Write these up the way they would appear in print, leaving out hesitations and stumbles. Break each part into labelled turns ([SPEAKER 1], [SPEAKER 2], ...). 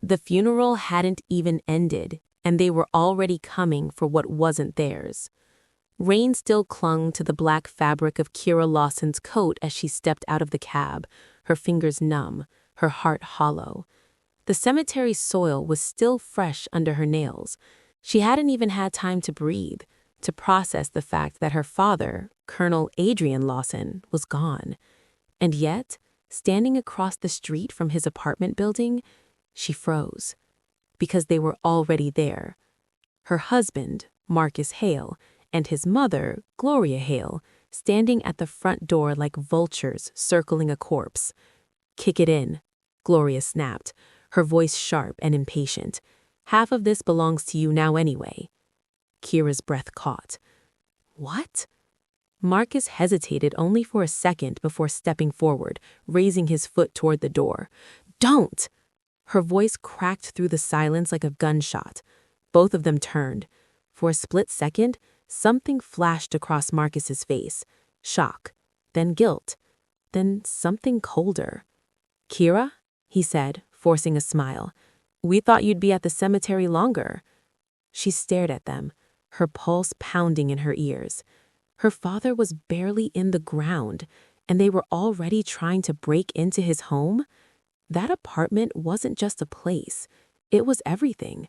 [SPEAKER 1] The funeral hadn't even ended, and they were already coming for what wasn't theirs. Rain still clung to the black fabric of Kira Lawson's coat as she stepped out of the cab, her fingers numb, her heart hollow. The cemetery soil was still fresh under her nails. She hadn't even had time to breathe, to process the fact that her father, Colonel Adrian Lawson, was gone. And yet, standing across the street from his apartment building, she froze. Because they were already there. Her husband, Marcus Hale, and his mother, Gloria Hale, standing at the front door like vultures circling a corpse. "Kick it in," Gloria snapped, her voice sharp and impatient. "Half of this belongs to you now anyway." Kira's breath caught. "What?" Marcus hesitated only for a second before stepping forward, raising his foot toward the door. "Don't!" Her voice cracked through the silence like a gunshot. Both of them turned. For a split second, something flashed across Marcus's face. Shock, then guilt, then something colder. "Kira," he said, forcing a smile, "we thought you'd be at the cemetery longer." She stared at them, her pulse pounding in her ears. Her father was barely in the ground, and they were already trying to break into his home? That apartment wasn't just a place. It was everything.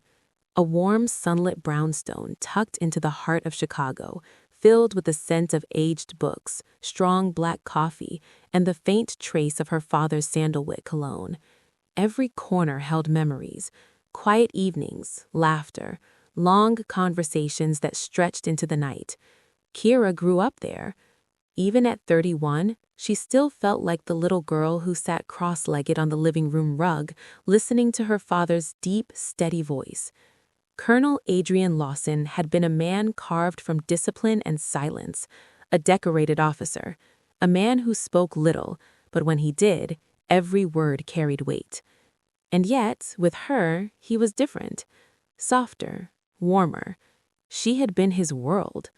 [SPEAKER 1] A warm, sunlit brownstone tucked into the heart of Chicago, filled with the scent of aged books, strong black coffee, and the faint trace of her father's sandalwood cologne. Every corner held memories, quiet evenings, laughter, long conversations that stretched into the night. Kira grew up there. Even at 31, she still felt like the little girl who sat cross-legged on the living room rug, listening to her father's deep, steady voice. Colonel Adrian Lawson had been a man carved from discipline and silence, a decorated officer, a man who spoke little, but when he did, every word carried weight. And yet, with her, he was different. Softer, warmer. She had been his world.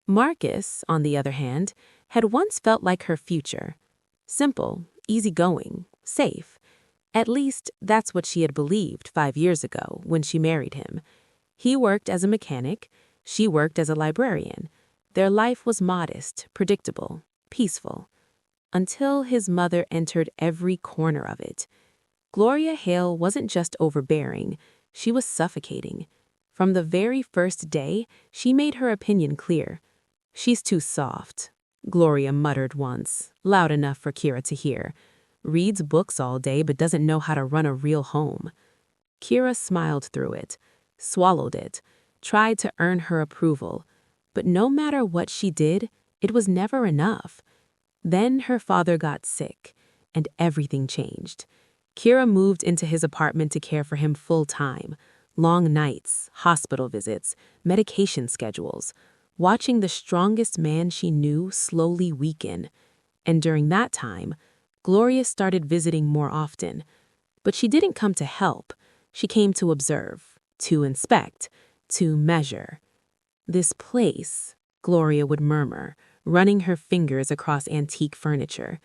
[SPEAKER 1] Marcus, on the other hand, had once felt like her future. Simple, easygoing, safe. At least, that's what she had believed 5 years ago when she married him. He worked as a mechanic, she worked as a librarian. Their life was modest, predictable, peaceful. Until his mother entered every corner of it. Gloria Hale wasn't just overbearing, she was suffocating. From the very first day, she made her opinion clear. "She's too soft," Gloria muttered once, loud enough for Kira to hear. "Reads books all day but doesn't know how to run a real home." Kira smiled through it, swallowed it, tried to earn her approval. But no matter what she did, it was never enough. Then her father got sick, and everything changed. Kira moved into his apartment to care for him full-time. Long nights, hospital visits, medication schedules, watching the strongest man she knew slowly weaken. And during that time, Gloria started visiting more often. But she didn't come to help. She came to observe, to inspect, to measure. "This place," Gloria would murmur, running her fingers across antique furniture.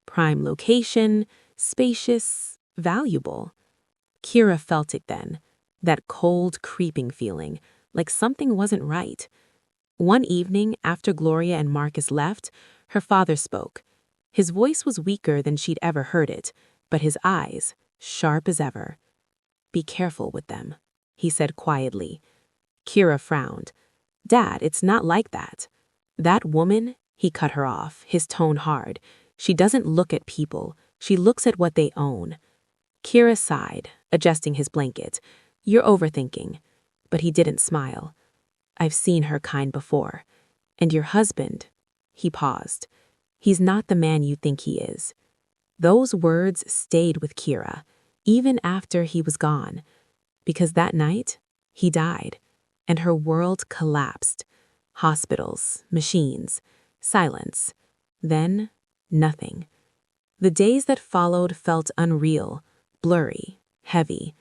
[SPEAKER 1] "Prime location, spacious, valuable." Kira felt it then, that cold, creeping feeling, like something wasn't right. One evening, after Gloria and Marcus left, her father spoke. His voice was weaker than she'd ever heard it, but his eyes, sharp as ever. "Be careful with them," he said quietly. Kira frowned. "Dad, it's not like that." "That woman," he cut her off, his tone hard. "She doesn't look at people. She looks at what they own." Kira sighed, adjusting his blanket. "You're overthinking." But he didn't smile. "I've seen her kind before. And your husband," he paused. "He's not the man you think he is." Those words stayed with Kira, even after he was gone. Because that night, he died, and her world collapsed. Hospitals, machines, silence. Then, nothing. The days that followed felt unreal, blurry, heavy.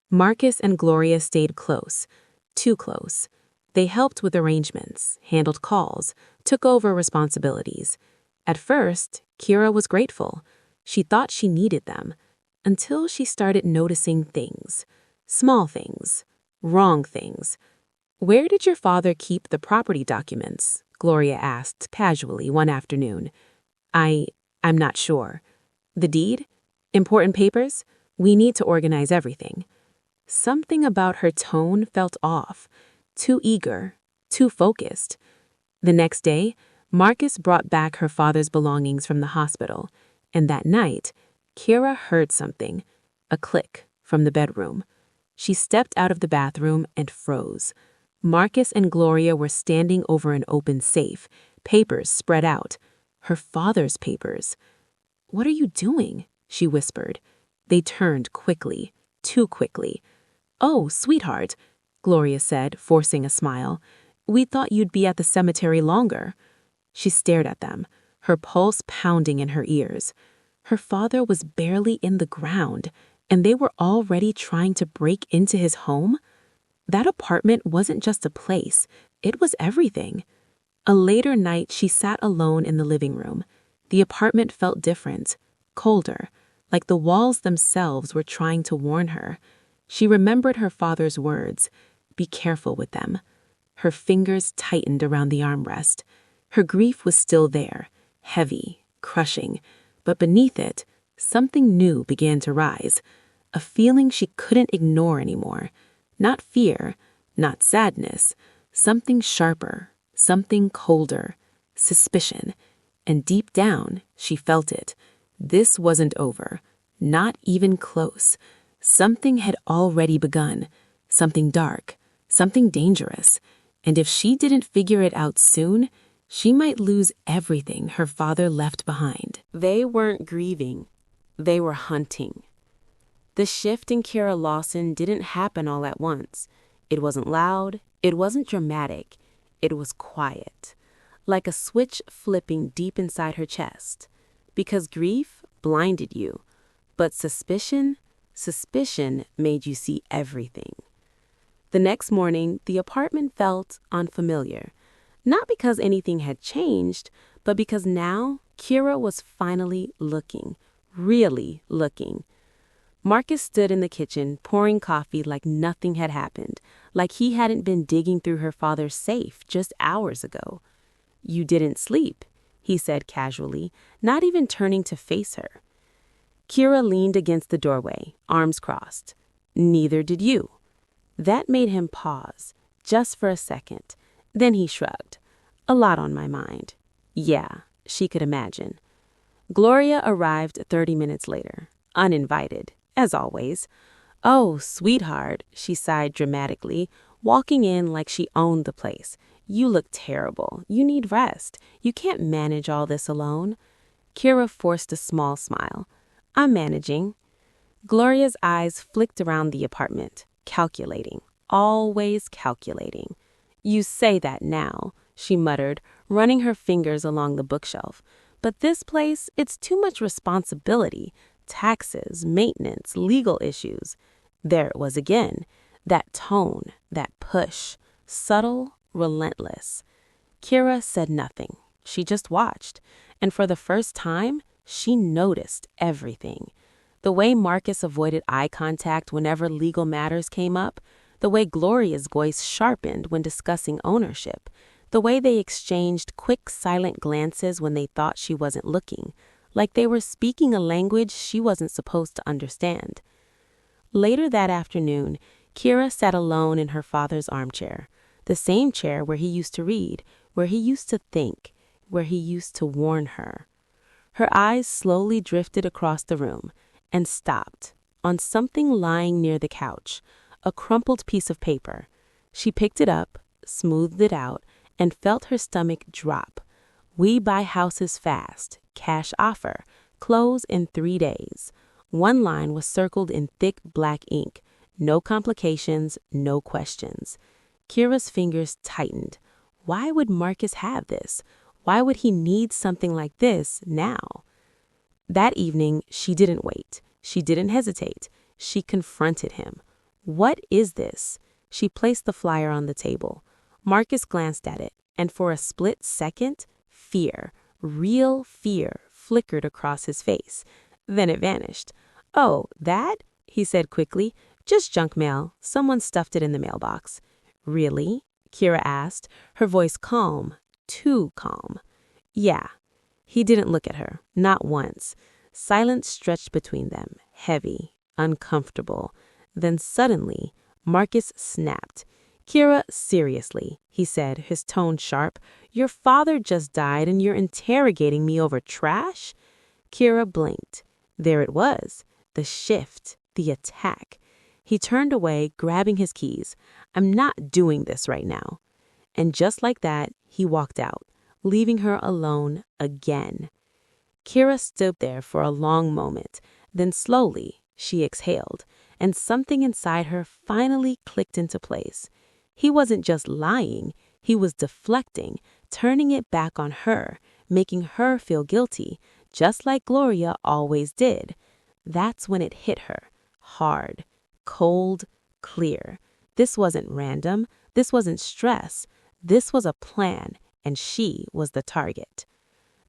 [SPEAKER 1] Marcus and Gloria stayed close, too close. They helped with arrangements, handled calls, took over responsibilities. At first, Kira was grateful. She thought she needed them. until she started noticing things. Small things. Wrong things. "Where did your father keep the property documents?" Gloria asked casually one afternoon. I'm not sure. "The deed? Important papers? We need to organize everything." Something about her tone felt off. Too eager. Too focused. The next day, Marcus brought back her father's belongings from the hospital, and that night, Kira heard something, a click, from the bedroom. She stepped out of the bathroom and froze. Marcus and Gloria were standing over an open safe, papers spread out. Her father's papers. "What are you doing?" she whispered. They turned quickly, too quickly. "Oh, sweetheart," Gloria said, forcing a smile. "We thought you'd be at the cemetery longer." She stared at them, her pulse pounding in her ears. Her father was barely in the ground, and they were already trying to break into his home? That apartment wasn't just a place, it was everything. A later night, she sat alone in the living room. The apartment felt different, colder, like the walls themselves were trying to warn her. She remembered her father's words, "Be careful with them." Her fingers tightened around the armrest. Her grief was still there, heavy, crushing, but beneath it, something new began to rise, a feeling she couldn't ignore anymore. Not fear, not sadness, something sharper, something colder, suspicion. And deep down, she felt it. This wasn't over, not even close. Something had already begun, something dark, something dangerous. And if she didn't figure it out soon, she might lose everything her father left behind. They weren't grieving. They were hunting. The shift in Kira Lawson didn't happen all at once. It wasn't loud. It wasn't dramatic. It was quiet, like a switch flipping deep inside her chest. Because grief blinded you, but suspicion made you see everything. The next morning, the apartment felt unfamiliar. Not because anything had changed, but because now Kira was finally looking, really looking. Marcus stood in the kitchen, pouring coffee like nothing had happened, like he hadn't been digging through her father's safe just hours ago. "You didn't sleep," he said casually, not even turning to face her. Kira leaned against the doorway, arms crossed. "Neither did you." That made him pause, just for a second. Then he shrugged. "A lot on my mind." Yeah, she could imagine. Gloria arrived 30 minutes later, uninvited, as always. "Oh, sweetheart," she sighed dramatically, walking in like she owned the place. "You look terrible. You need rest. You can't manage all this alone." Kira forced a small smile. "I'm managing." Gloria's eyes flicked around the apartment, calculating, always calculating. "You say that now," she muttered, running her fingers along the bookshelf. "But this place, it's too much responsibility. Taxes, maintenance, legal issues." There it was again. That tone, that push. Subtle, relentless. Kira said nothing. She just watched. And for the first time, she noticed everything. The way Marcus avoided eye contact whenever legal matters came up. The way Gloria's voice sharpened when discussing ownership. The way they exchanged quick, silent glances when they thought she wasn't looking. Like they were speaking a language she wasn't supposed to understand. Later that afternoon, Kira sat alone in her father's armchair, the same chair where he used to read, where he used to think, where he used to warn her. Her eyes slowly drifted across the room and stopped on something lying near the couch, a crumpled piece of paper. She picked it up, smoothed it out, and felt her stomach drop. "We buy houses fast. Cash offer. Close in 3 days." One line was circled in thick black ink. No complications, no questions. Kira's fingers tightened. Why would Marcus have this? Why would he need something like this now? That evening, she didn't wait. She didn't hesitate. She confronted him. "What is this?" She placed the flyer on the table. Marcus glanced at it, and for a split second, fear, real fear, flickered across his face. Then it vanished. "Oh, that?" he said quickly. "Just junk mail. Someone stuffed it in the mailbox." "Really?" Kira asked, her voice calm, too calm. "Yeah." He didn't look at her, not once. Silence stretched between them, heavy, uncomfortable. Then suddenly, Marcus snapped. "Kira, seriously," he said, his tone sharp. "Your father just died and you're interrogating me over trash?" Kira blinked. There it was, the shift, the attack. He turned away, grabbing his keys. "I'm not doing this right now." And just like that, he walked out, leaving her alone again. Kira stood there for a long moment. Then slowly, she exhaled, and something inside her finally clicked into place. He wasn't just lying, he was deflecting, turning it back on her, making her feel guilty, just like Gloria always did. That's when it hit her. Hard, cold, clear. This wasn't random. This wasn't stress. This was a plan, and she was the target.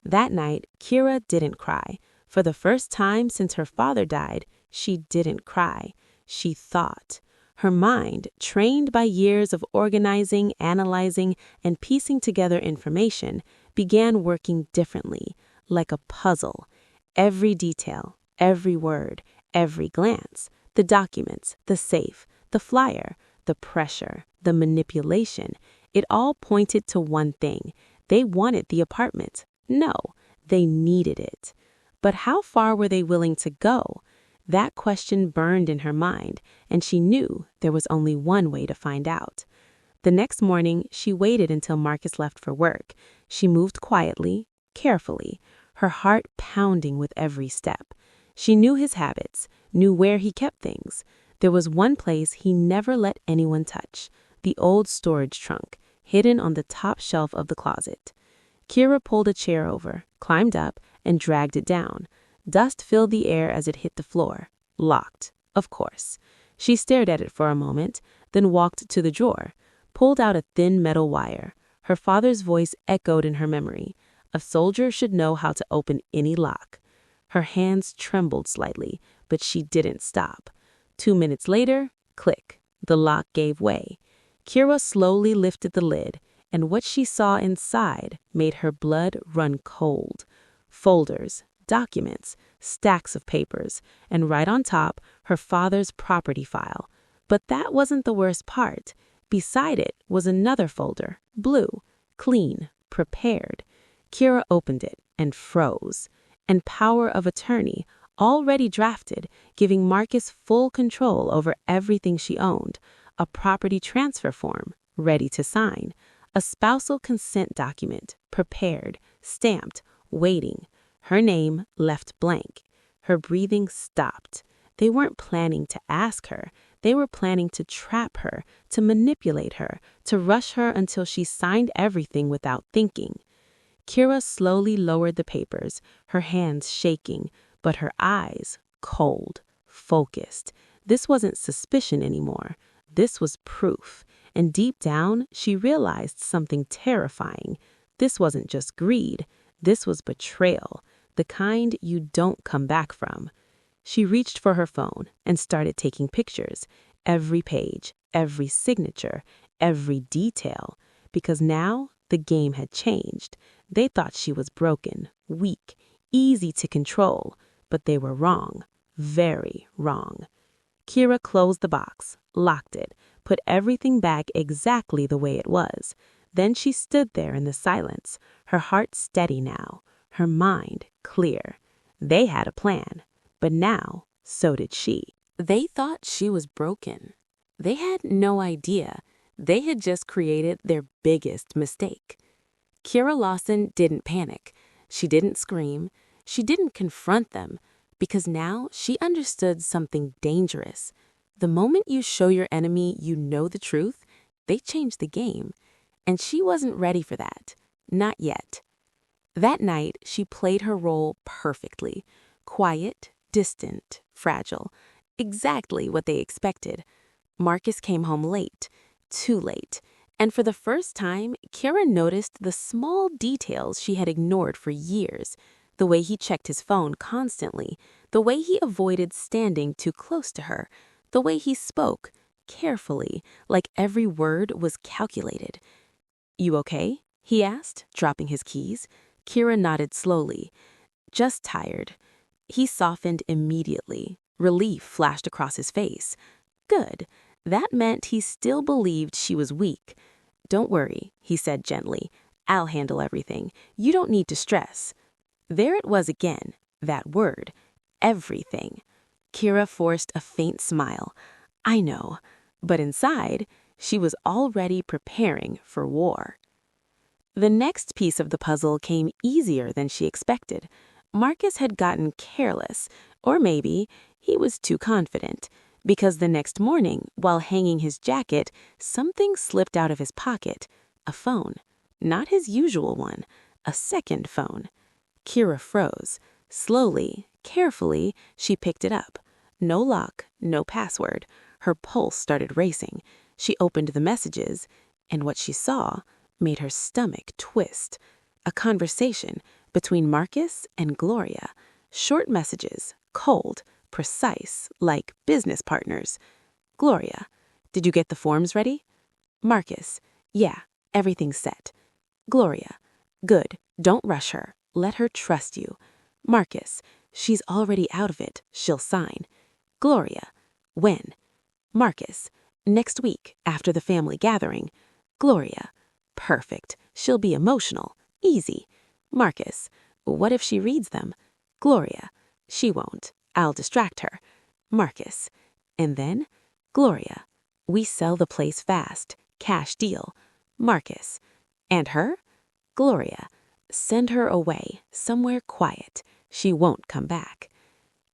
[SPEAKER 1] That night, Kira didn't cry. For the first time since her father died, she didn't cry. She thought. Her mind, trained by years of organizing, analyzing, and piecing together information, began working differently, like a puzzle. Every detail, every word, every glance, the documents, the safe, the flyer, the pressure, the manipulation, it all pointed to one thing. They wanted the apartment. No, they needed it. But how far were they willing to go? That question burned in her mind, and she knew there was only one way to find out. The next morning, she waited until Marcus left for work. She moved quietly, carefully, her heart pounding with every step. She knew his habits, knew where he kept things. There was one place he never let anyone touch, the old storage trunk, hidden on the top shelf of the closet. Kira pulled a chair over, climbed up, and dragged it down. Dust filled the air as it hit the floor. Locked, of course. She stared at it for a moment, then walked to the drawer, pulled out a thin metal wire. Her father's voice echoed in her memory. A soldier should know how to open any lock. Her hands trembled slightly, but she didn't stop. 2 minutes later, click, the lock gave way. Kira slowly lifted the lid, and what she saw inside made her blood run cold. Folders, documents, stacks of papers, and right on top, her father's property file. But that wasn't the worst part. Beside it was another folder, blue, clean, prepared. Kira opened it and froze. And power of attorney, already drafted, giving Marcus full control over everything she owned. A property transfer form, ready to sign. A spousal consent document, prepared, stamped, waiting. Her name left blank. Her breathing stopped. They weren't planning to ask her. They were planning to trap her, to manipulate her, to rush her until she signed everything without thinking. Kira slowly lowered the papers, her hands shaking, but her eyes cold, focused. This wasn't suspicion anymore. This was proof. And deep down, she realized something terrifying. This wasn't just greed. This was betrayal, the kind you don't come back from. She reached for her phone and started taking pictures. Every page, every signature, every detail. Because now the game had changed. They thought she was broken, weak, easy to control. But they were wrong. Very wrong. Kira closed the box, locked it, put everything back exactly the way it was. Then she stood there in the silence, her heart steady now, her mind clear. They had a plan, but now so did she. They thought she was broken. They had no idea. They had just created their biggest mistake. Kira Lawson didn't panic. She didn't scream. She didn't confront them, because now she understood something dangerous. The moment you show your enemy you know the truth, they change the game. And she wasn't ready for that. Not yet. That night, she played her role perfectly. Quiet, distant, fragile. Exactly what they expected. Marcus came home late. Too late. And for the first time, Kira noticed the small details she had ignored for years. The way he checked his phone constantly, The way he avoided standing too close to her. The way he spoke, carefully, like every word was calculated. "You okay?" he asked, dropping his keys. Kira nodded slowly. "Just tired." He softened immediately. Relief flashed across his face. Good. That meant he still believed she was weak. "Don't worry," he said gently. "I'll handle everything. You don't need to stress." There it was again, that word. Everything. Kira forced a faint smile. "I know." But inside, she was already preparing for war. The next piece of the puzzle came easier than she expected. Marcus had gotten careless, or maybe he was too confident, because the next morning, while hanging his jacket, something slipped out of his pocket. A phone. Not his usual one. A second phone. Kira froze. Slowly, carefully, she picked it up. No lock, no password. Her pulse started racing. She opened the messages, and what she saw made her stomach twist. A conversation between Marcus and Gloria. Short messages, cold, precise, like business partners. Gloria: "Did you get the forms ready?" Marcus: "Yeah, everything's set." Gloria: "Good, don't rush her. Let her trust you." Marcus: "She's already out of it. She'll sign." Gloria: "When?" Marcus: "Next week, after the family gathering." Gloria: "Perfect. She'll be emotional. Easy." Marcus: "What if she reads them?" Gloria: "She won't. I'll distract her." Marcus: "And then?" Gloria: "We sell the place fast. Cash deal." Marcus: "And her?" Gloria: "Send her away, somewhere quiet. She won't come back."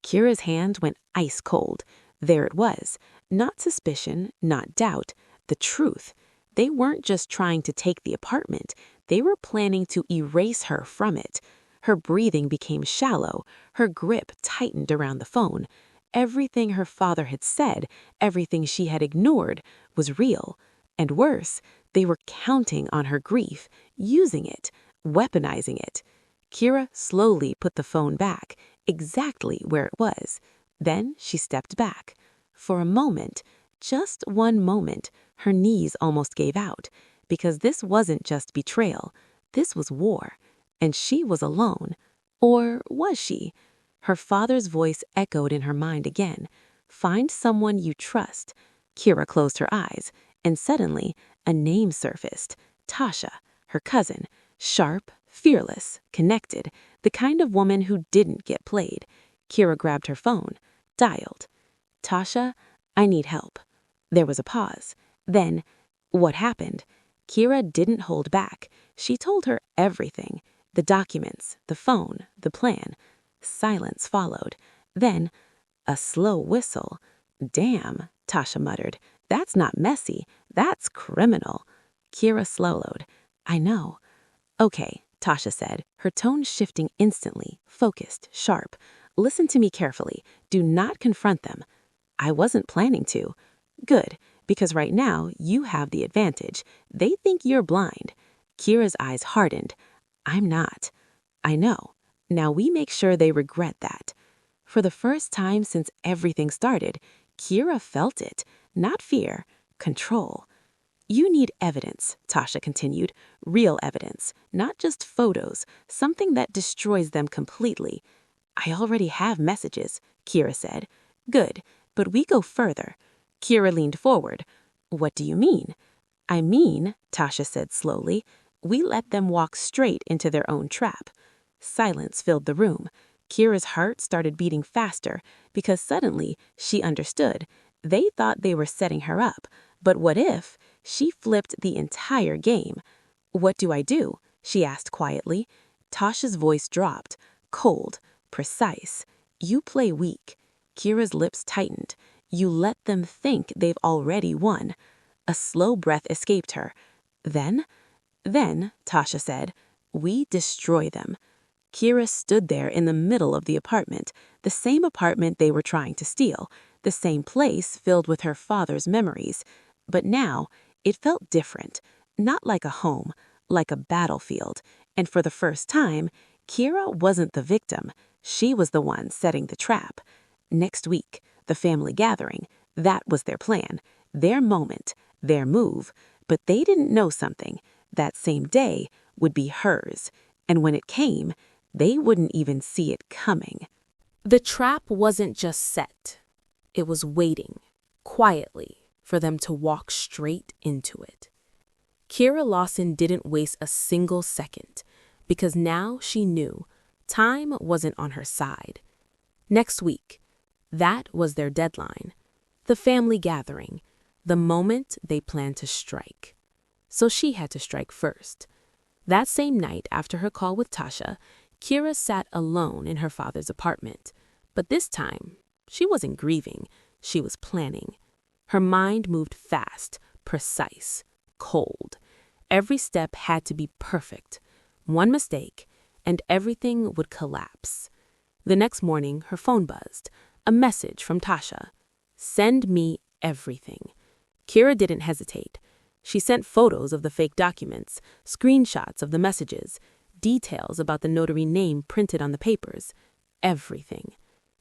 [SPEAKER 1] Kira's hand went ice cold. There it was. Not suspicion, not doubt. The truth. They weren't just trying to take the apartment. They were planning to erase her from it. Her breathing became shallow. Her grip tightened around the phone. Everything her father had said, everything she had ignored, was real. And worse, they were counting on her grief, using it, weaponizing it. Kira slowly put the phone back, exactly where it was. Then she stepped back. For a moment, just one moment, her knees almost gave out, because this wasn't just betrayal. This was war, and she was alone. Or was she? Her father's voice echoed in her mind again. "Find someone you trust." Kira closed her eyes, and suddenly a name surfaced. Tasha, her cousin. Sharp, fearless, connected, the kind of woman who didn't get played. Kira grabbed her phone, dialed. "Tasha, I need help." There was a pause. Then, "What happened?" Kira didn't hold back. She told her everything. The documents, the phone, the plan. Silence followed. Then, a slow whistle. "Damn," Tasha muttered. "That's not messy. That's criminal." Kira swallowed. "I know." "Okay," Tasha said, her tone shifting instantly, focused, sharp. "Listen to me carefully. Do not confront them." "I wasn't planning to." "Good, because right now you have the advantage. They think you're blind." Kira's eyes hardened. "I'm not." "I know. Now we make sure they regret that." For the first time since everything started, Kira felt it. Not fear, control. "You need evidence," Tasha continued. "Real evidence, not just photos, something that destroys them completely." "I already have messages," Kira said. "Good, but we go further." Kira leaned forward. "What do you mean?" "I mean," Tasha said slowly, "we let them walk straight into their own trap." Silence filled the room. Kira's heart started beating faster because suddenly she understood. They thought they were setting her up, but what if she flipped the entire game? "What do I do?" she asked quietly. Tasha's voice dropped, cold, precise. "You play weak." Kira's lips tightened. "You let them think they've already won." A slow breath escaped her. Then, Tasha said, "We destroy them." Kira stood there in the middle of the apartment, the same apartment they were trying to steal, the same place filled with her father's memories. But now, it felt different, not like a home, like a battlefield. And for the first time, Kira wasn't the victim.
[SPEAKER 2] She was the one setting the trap. Next week, the family gathering, that was their plan, their moment, their move. But they didn't know something. That same day would be hers. And when it came, they wouldn't even see it coming.
[SPEAKER 1] The trap wasn't just set. It was waiting, quietly, for them to walk straight into it. Kira Lawson didn't waste a single second, because now she knew time wasn't on her side. Next week, that was their deadline. The family gathering, the moment they planned to strike. So she had to strike first. That same night, after her call with Tasha, Kira sat alone in her father's apartment. But this time, she wasn't grieving, she was planning. Her mind moved fast, precise, cold. Every step had to be perfect. One mistake, and everything would collapse. The next morning, her phone buzzed. A message from Tasha. "Send me everything." Kira didn't hesitate. She sent photos of the fake documents, screenshots of the messages, details about the notary name printed on the papers. Everything.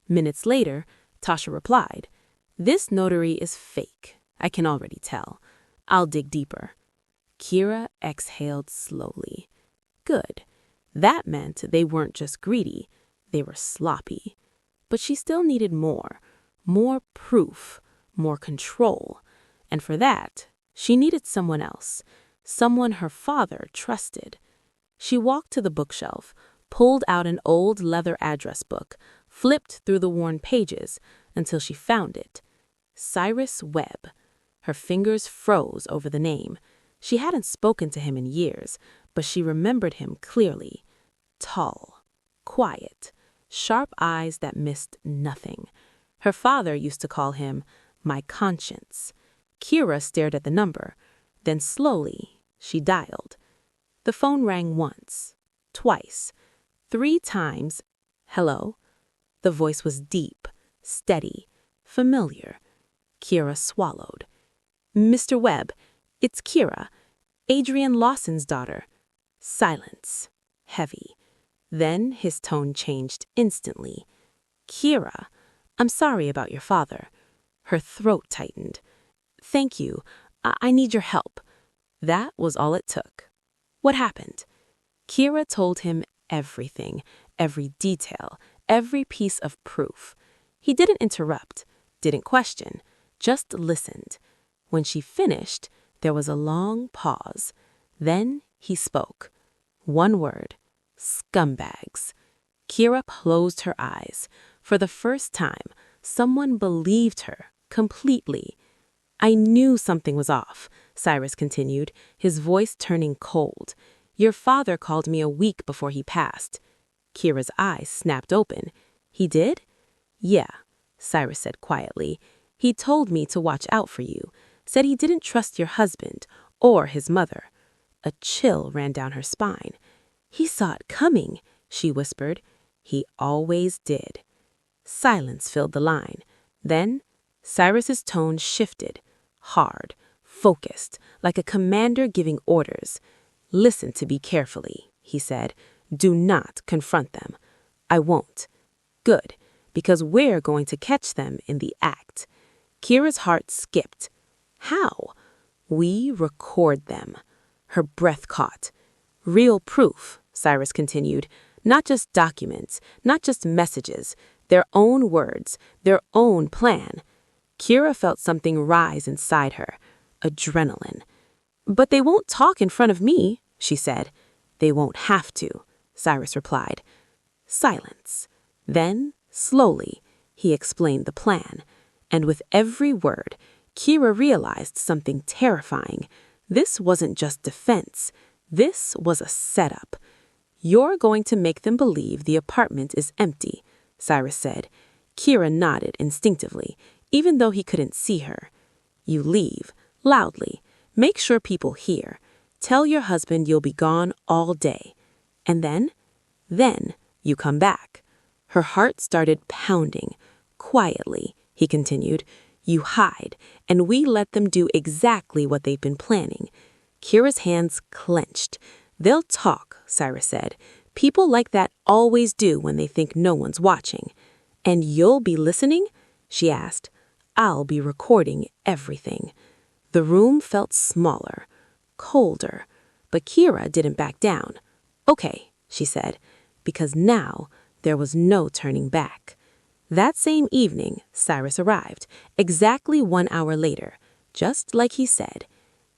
[SPEAKER 1] Minutes later, Tasha replied, "This notary is fake. I can already tell. I'll dig deeper." Kira exhaled slowly. Good. That meant they weren't just greedy, they were sloppy. But she still needed more proof, more control. And for that, she needed someone else, someone her father trusted. She walked to the bookshelf, pulled out an old leather address book, flipped through the worn pages until she found it. Cyrus Webb. Her fingers froze over the name. She hadn't spoken to him in years, but she remembered him clearly. Tall, quiet, sharp eyes that missed nothing. Her father used to call him my conscience. Kira stared at the number. Then slowly, she dialed. The phone rang once, twice, 3 times. Hello? The voice was deep, steady, familiar. Kira swallowed. "Mr. Webb, it's Kira, Adrian Lawson's daughter." Silence, heavy. Then his tone changed instantly. "Kira, I'm sorry about your father." Her throat tightened. "Thank you. I need your help." That was all it took. What happened? Kira told him everything, every detail, every piece of proof. He didn't interrupt, didn't question, just listened. When she finished, there was a long pause. Then he spoke. One word. Scumbags. Kira closed her eyes. For the first time, someone believed her completely. "I knew something was off," Cyrus continued, his voice turning cold. "Your father called me a week before he passed." Kira's eyes snapped open. "He did?" "Yeah," Cyrus said quietly. "He told me to watch out for you. Said he didn't trust your husband or his mother." A chill ran down her spine. "He saw it coming," she whispered. "He always did." Silence filled the line. Then Cyrus's tone shifted, hard, focused, like a commander giving orders. "Listen to me carefully," he said. "Do not confront them." "I won't." "Good, because we're going to catch them in the act." Kira's heart skipped. "How?" "We record them." Her breath caught. "Real proof," Cyrus continued. "Not just documents, not just messages. Their own words, their own plan." Kira felt something rise inside her. Adrenaline. "But they won't talk in front of me," she said. "They won't have to," Cyrus replied. Silence. Then, slowly, he explained the plan. And with every word, Kira realized something terrifying. This wasn't just defense. This was a setup. "You're going to make them believe the apartment is empty," Cyrus said. Kira nodded instinctively, even though he couldn't see her. "You leave, loudly. Make sure people hear. Tell your husband you'll be gone all day. And then you come back." Her heart started pounding. "Quietly," he continued. "You hide, and we let them do exactly what they've been planning." Kira's hands clenched. "They'll talk," Cyrus said.
[SPEAKER 2] People like that always do when they think no one's watching. And you'll be listening? She asked. I'll be recording everything. The room felt smaller, colder, but Kira didn't back down. Okay, she said, because now there was no turning back. That same evening, Cyrus arrived, exactly 1 hour later, just like he said.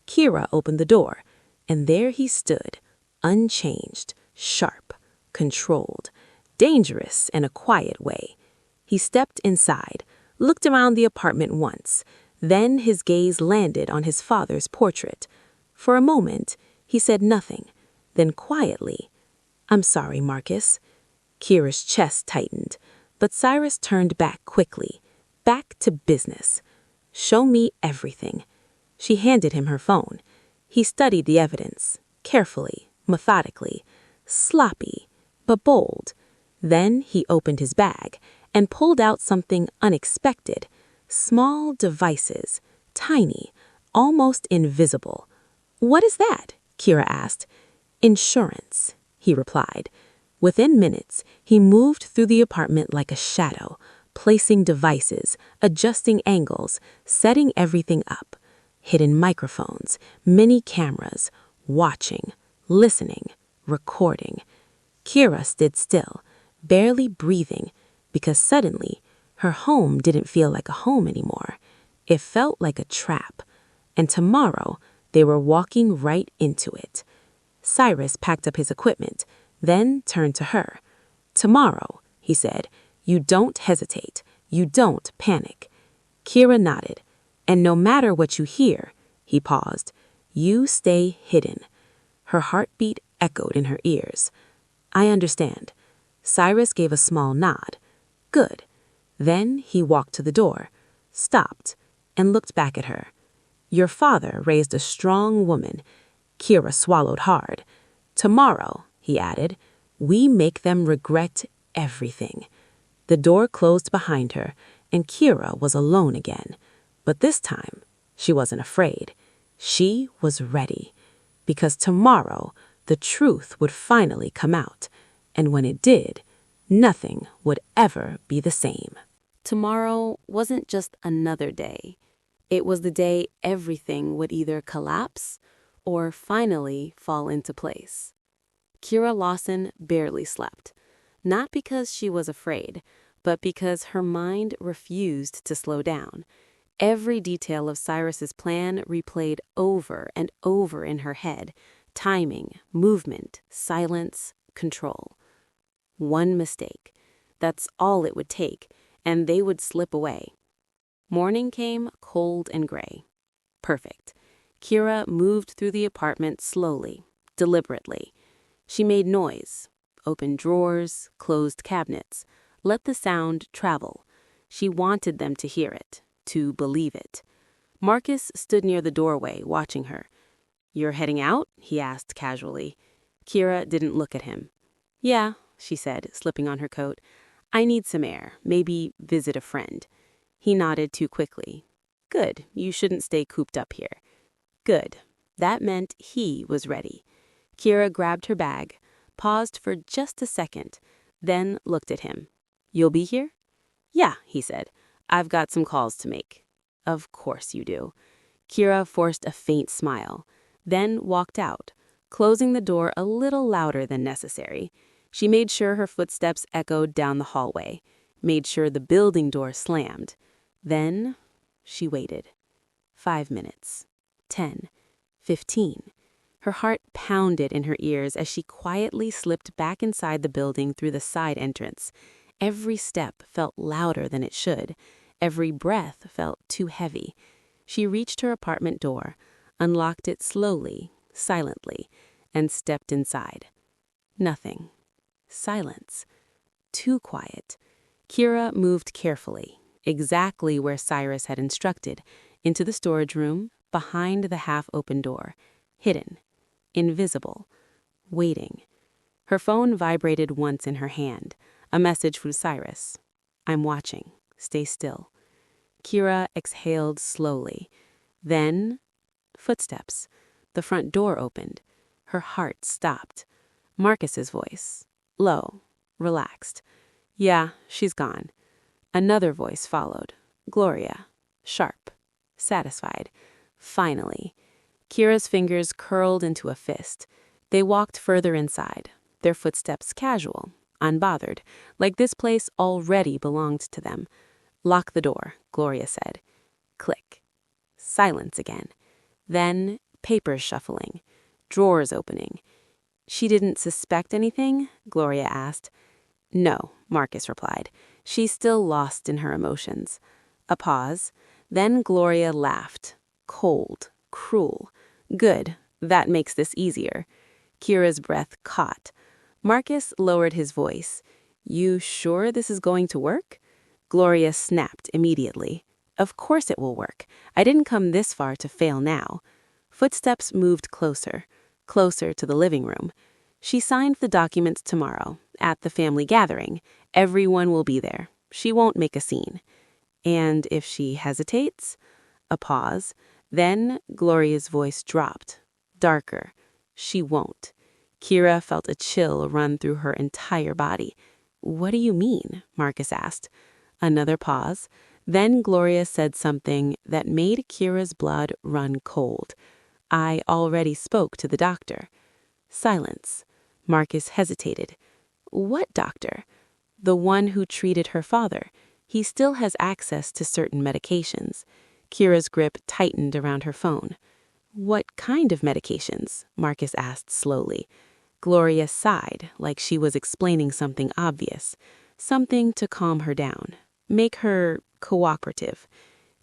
[SPEAKER 2] Kira opened the door, and there he stood, unchanged, sharp, controlled, dangerous in a quiet way. He stepped inside, looked around the apartment once, then his gaze landed on his father's portrait. For a moment, he said nothing, then quietly, I'm sorry, Marcus. Kira's chest tightened, but Cyrus turned back quickly, back to business. Show me everything. She handed him her phone. He studied the evidence, carefully, methodically, sloppy, but bold. Then he opened his bag and pulled out something unexpected. Small devices, tiny, almost invisible. What is that? Kira asked. Insurance, he replied. Within minutes, he moved through the apartment like a shadow, placing devices, adjusting angles, setting everything up. Hidden microphones, mini cameras, watching, listening, recording. Kira stood still, barely breathing, because suddenly her home didn't feel like a home anymore. It felt like a trap. And tomorrow, they were walking right into it. Cyrus packed up his equipment, then turned to her. Tomorrow, he said, you don't hesitate. You don't panic. Kira nodded. And no matter what you hear, he paused, you stay hidden. Her heartbeat echoed in her ears. I understand. Cyrus gave a small nod. Good. Then he walked to the door, stopped, and looked back at her. Your father raised a strong woman. Kira swallowed hard. Tomorrow, he added, we make them regret everything. The door closed behind her, and Kira was alone again. But this time, she wasn't afraid. She was ready. Because tomorrow, the truth would finally come out. And when it did, nothing would ever be the same.
[SPEAKER 1] Tomorrow wasn't just another day. It was the day everything would either collapse or finally fall into place. Kira Lawson barely slept, not because she was afraid, but because her mind refused to slow down. Every detail of Cyrus's plan replayed over and over in her head: timing, movement, silence, control. One mistake. That's all it would take, and they would slip away. Morning came cold and gray. Perfect. Kira moved through the apartment slowly, deliberately. She made noise, opened drawers, closed cabinets, let the sound travel. She wanted them to hear it, to believe it. Marcus stood near the doorway, watching her. You're heading out? He asked casually. Kira didn't look at him. Yeah, she said, slipping on her coat. I need some air, maybe visit a friend. He nodded too quickly. Good, you shouldn't stay cooped up here. Good. That meant he was ready. Kira grabbed her bag, paused for just a second, then looked at him. You'll be here? Yeah, he said. I've got some calls to make. Of course you do. Kira forced a faint smile, then walked out, closing the door a little louder than necessary. She made sure her footsteps echoed down the hallway, made sure the building door slammed. Then she waited. 5 minutes. 10. 15. Her heart pounded in her ears as she quietly slipped back inside the building through the side entrance. Every step felt louder than it should. Every breath felt too heavy. She reached her apartment door, unlocked it slowly, silently, and stepped inside. Nothing. Silence. Too quiet. Kira moved carefully, exactly where Cyrus had instructed, into the storage room, behind the half-open door, hidden, invisible, waiting. Her phone vibrated once in her hand, a message from Cyrus. I'm watching. Stay still. Kira exhaled slowly. Then, footsteps. The front door opened. Her heart stopped. Marcus's voice.
[SPEAKER 2] low, relaxed. Yeah, she's gone. Another voice followed. Gloria. Sharp. Satisfied. Finally. Kira's fingers curled into a fist. They walked further inside, their footsteps casual, unbothered, like this place already belonged to them. Lock the door, Gloria said. Click. Silence again. Then papers shuffling, drawers opening. She didn't suspect anything? Gloria asked. No, Marcus replied. She's still lost in her emotions. A pause. Then Gloria laughed. Cold, cruel. Good, that makes this easier. Kira's breath caught. Marcus lowered his voice. You sure this is going to work? Gloria snapped immediately. Of course it will work. I didn't come this far to fail now. Footsteps moved closer, closer to the living room. She signed the documents tomorrow, at the family gathering. Everyone will be there. She won't make a scene. And if she hesitates? A pause. Then Gloria's voice dropped. Darker. She won't. Kira felt a chill run through her entire body. What do you mean? Marcus asked. Another pause. Then Gloria said something that made Kira's blood run cold. I already spoke to the doctor. Silence. Marcus hesitated. What doctor? The one who treated her father. He still has access to certain medications. Kira's grip tightened around her phone. What kind of medications? Marcus asked slowly. Gloria sighed, like she was explaining something obvious. Something to calm her down. Make her cooperative.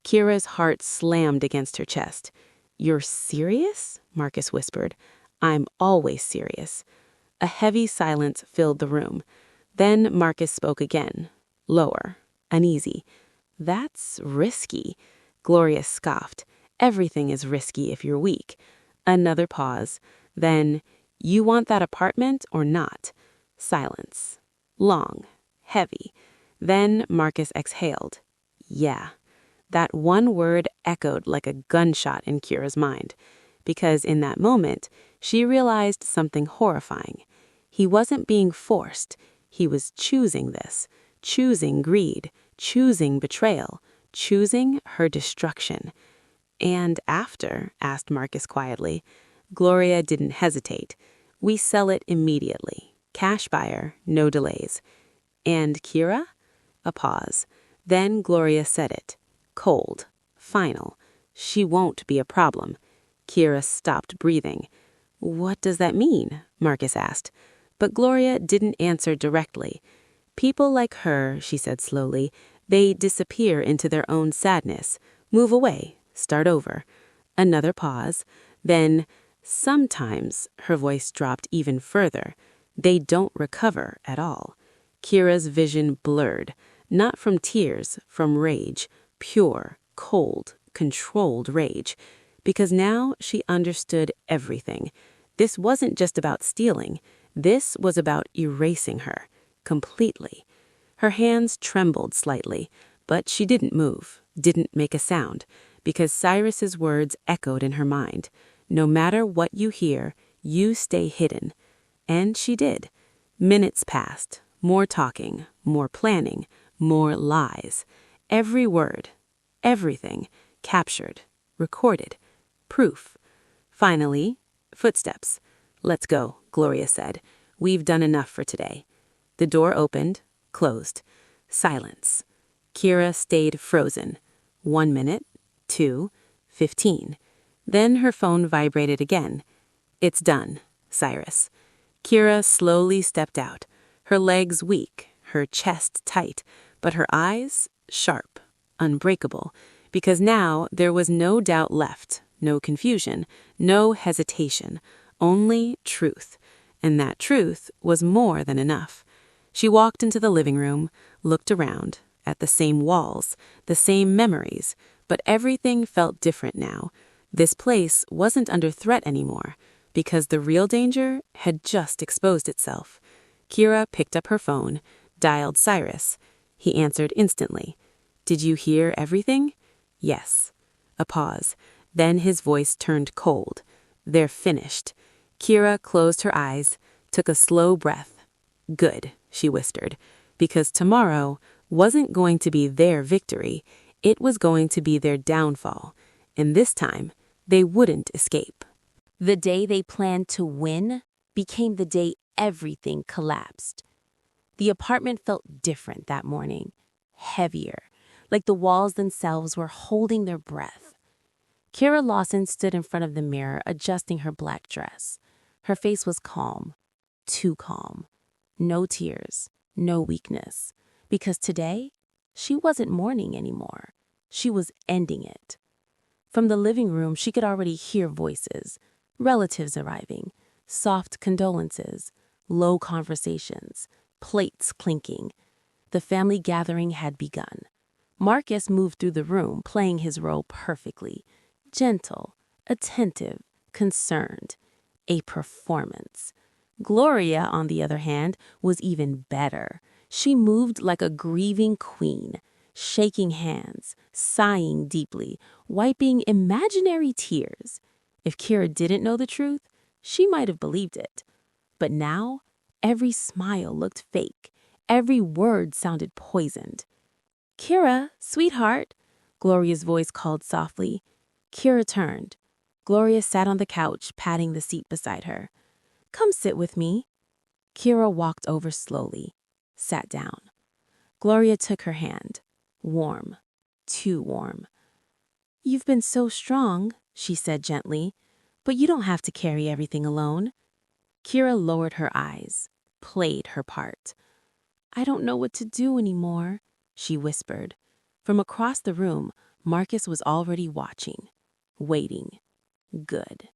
[SPEAKER 2] Kira's heart slammed against her chest. You're serious? Marcus whispered. I'm always serious. A heavy silence filled the room. Then Marcus spoke again. Lower. Uneasy. That's risky. Gloria scoffed. Everything is risky if you're weak. Another pause. Then, you want that apartment or not? Silence. Long. Heavy. Then Marcus exhaled. Yeah. That one word echoed like a gunshot in Kira's mind, because in that moment, she realized something horrifying. He wasn't being forced. He was choosing this, choosing greed, choosing betrayal, choosing her destruction. And after, asked Marcus quietly. Gloria didn't hesitate. We sell it immediately. Cash buyer, no delays. And Kira? A pause. Then Gloria said it. Cold. Final. She won't be a problem. Kira stopped breathing. What does that mean? Marcus asked. But Gloria didn't answer directly. People like her, she said slowly, they disappear into their own sadness, move away, start over. Another pause. Then, sometimes, her voice dropped even further, they don't recover at all. Kira's vision blurred, not from tears, from rage, pure, cold, controlled rage. Because now she understood everything. This wasn't just about stealing. This was about erasing her, completely. Her hands trembled slightly, but she didn't move, didn't make a sound, because Cyrus's words echoed in her mind. No matter what you hear, you stay hidden. And she did. Minutes passed, more talking, more planning, more lies. Every word, everything, captured, recorded, proof. Finally, footsteps. Let's go, Gloria said. We've done enough for today. The door opened, closed. Silence. Kira stayed frozen. 1 minute, 2, 15. Then her phone vibrated again. It's done, Cyrus. Kira slowly stepped out, her legs weak, her chest tight, but her eyes sharp, unbreakable, because now there was no doubt left, no confusion, no hesitation, only truth. And that truth was more than enough. She walked into the living room, looked around, at the same walls, the same memories, but everything felt different now. This place wasn't under threat anymore, because the real danger had just exposed itself. Kira picked up her phone, dialed Cyrus. He answered instantly. Did you hear everything? Yes. A pause. Then his voice turned cold. They're finished. Kira closed her eyes, took a slow breath. Good, she whispered, because tomorrow wasn't going to be their victory, it was going to be their downfall, and this time they wouldn't escape.
[SPEAKER 1] The day they planned to win became the day everything collapsed. The apartment felt different that morning, heavier, like the walls themselves were holding their breath. Kira Lawson stood in front of the mirror, adjusting her black dress. Her face was calm, too calm. No tears, no weakness, because today, she wasn't mourning anymore. She was ending it. From the living room, she could already hear voices, relatives arriving, soft condolences, low conversations, plates clinking. The family gathering had begun. Marcus moved through the room, playing his role perfectly. Gentle, attentive, concerned. A performance. Gloria, on the other hand, was even better. She moved like a grieving queen, shaking hands, sighing deeply, wiping imaginary tears. If Kira didn't know the truth, she might have believed it. But now, every smile looked fake. Every word sounded poisoned. "Kira, sweetheart," Gloria's voice called softly. Kira turned. Gloria sat on the couch, patting the seat beside her. "Come sit with me." Kira walked over slowly, sat down. Gloria took her hand. Warm, too warm. "You've been so strong," she said gently, "but you don't have to carry everything alone." Kira lowered her eyes, played her part. "I don't know what to do anymore," she whispered. From across the room, Marcus was already watching, waiting. Good.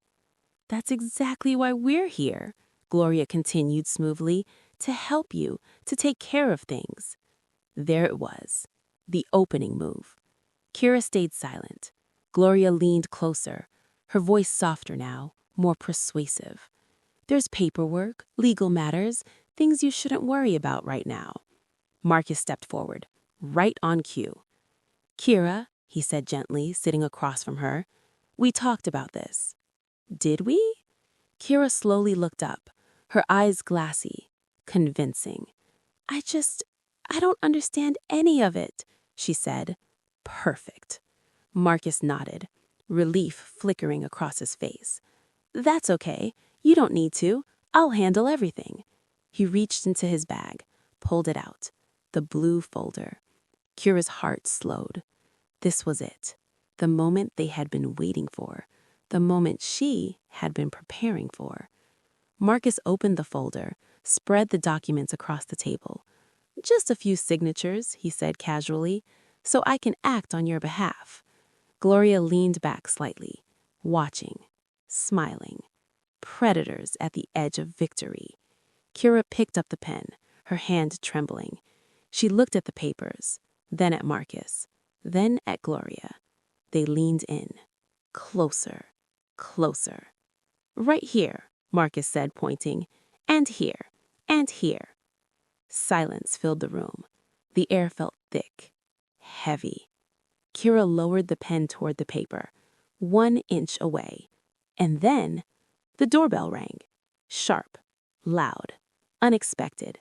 [SPEAKER 1] "That's exactly why we're here," Gloria continued smoothly, "to help you, to take care of things." There it was, the opening move. Kira stayed silent. Gloria leaned closer, her voice softer now, more persuasive. "There's paperwork, legal matters, things you shouldn't worry about right now." Marcus stepped forward, right on cue. "Kira," he said gently, sitting across from her, "we talked about this." "Did we?" Kira slowly looked up, her eyes glassy, convincing. I don't understand any of it," she said. "Perfect." Marcus nodded, relief flickering across his face. "That's okay. You don't need to. I'll handle everything." He reached into his bag, pulled it out, the blue folder. Kira's heart slowed. This was it, the moment they had been waiting for, the moment she had been preparing for. Marcus opened the folder, spread the documents across the table. "Just a few signatures," he said casually, "so I can act on your behalf." Gloria leaned back slightly, watching, smiling. Predators at the edge of victory. Kira picked up the pen, her hand trembling. She looked at the papers, then at Marcus, then at Gloria. They leaned in, closer, closer. "Right here," Marcus said, pointing, "and here, and here." Silence filled the room. The air felt thick, heavy. Kira lowered the pen toward the paper, 1 inch away. And then the doorbell rang. Sharp, loud, unexpected.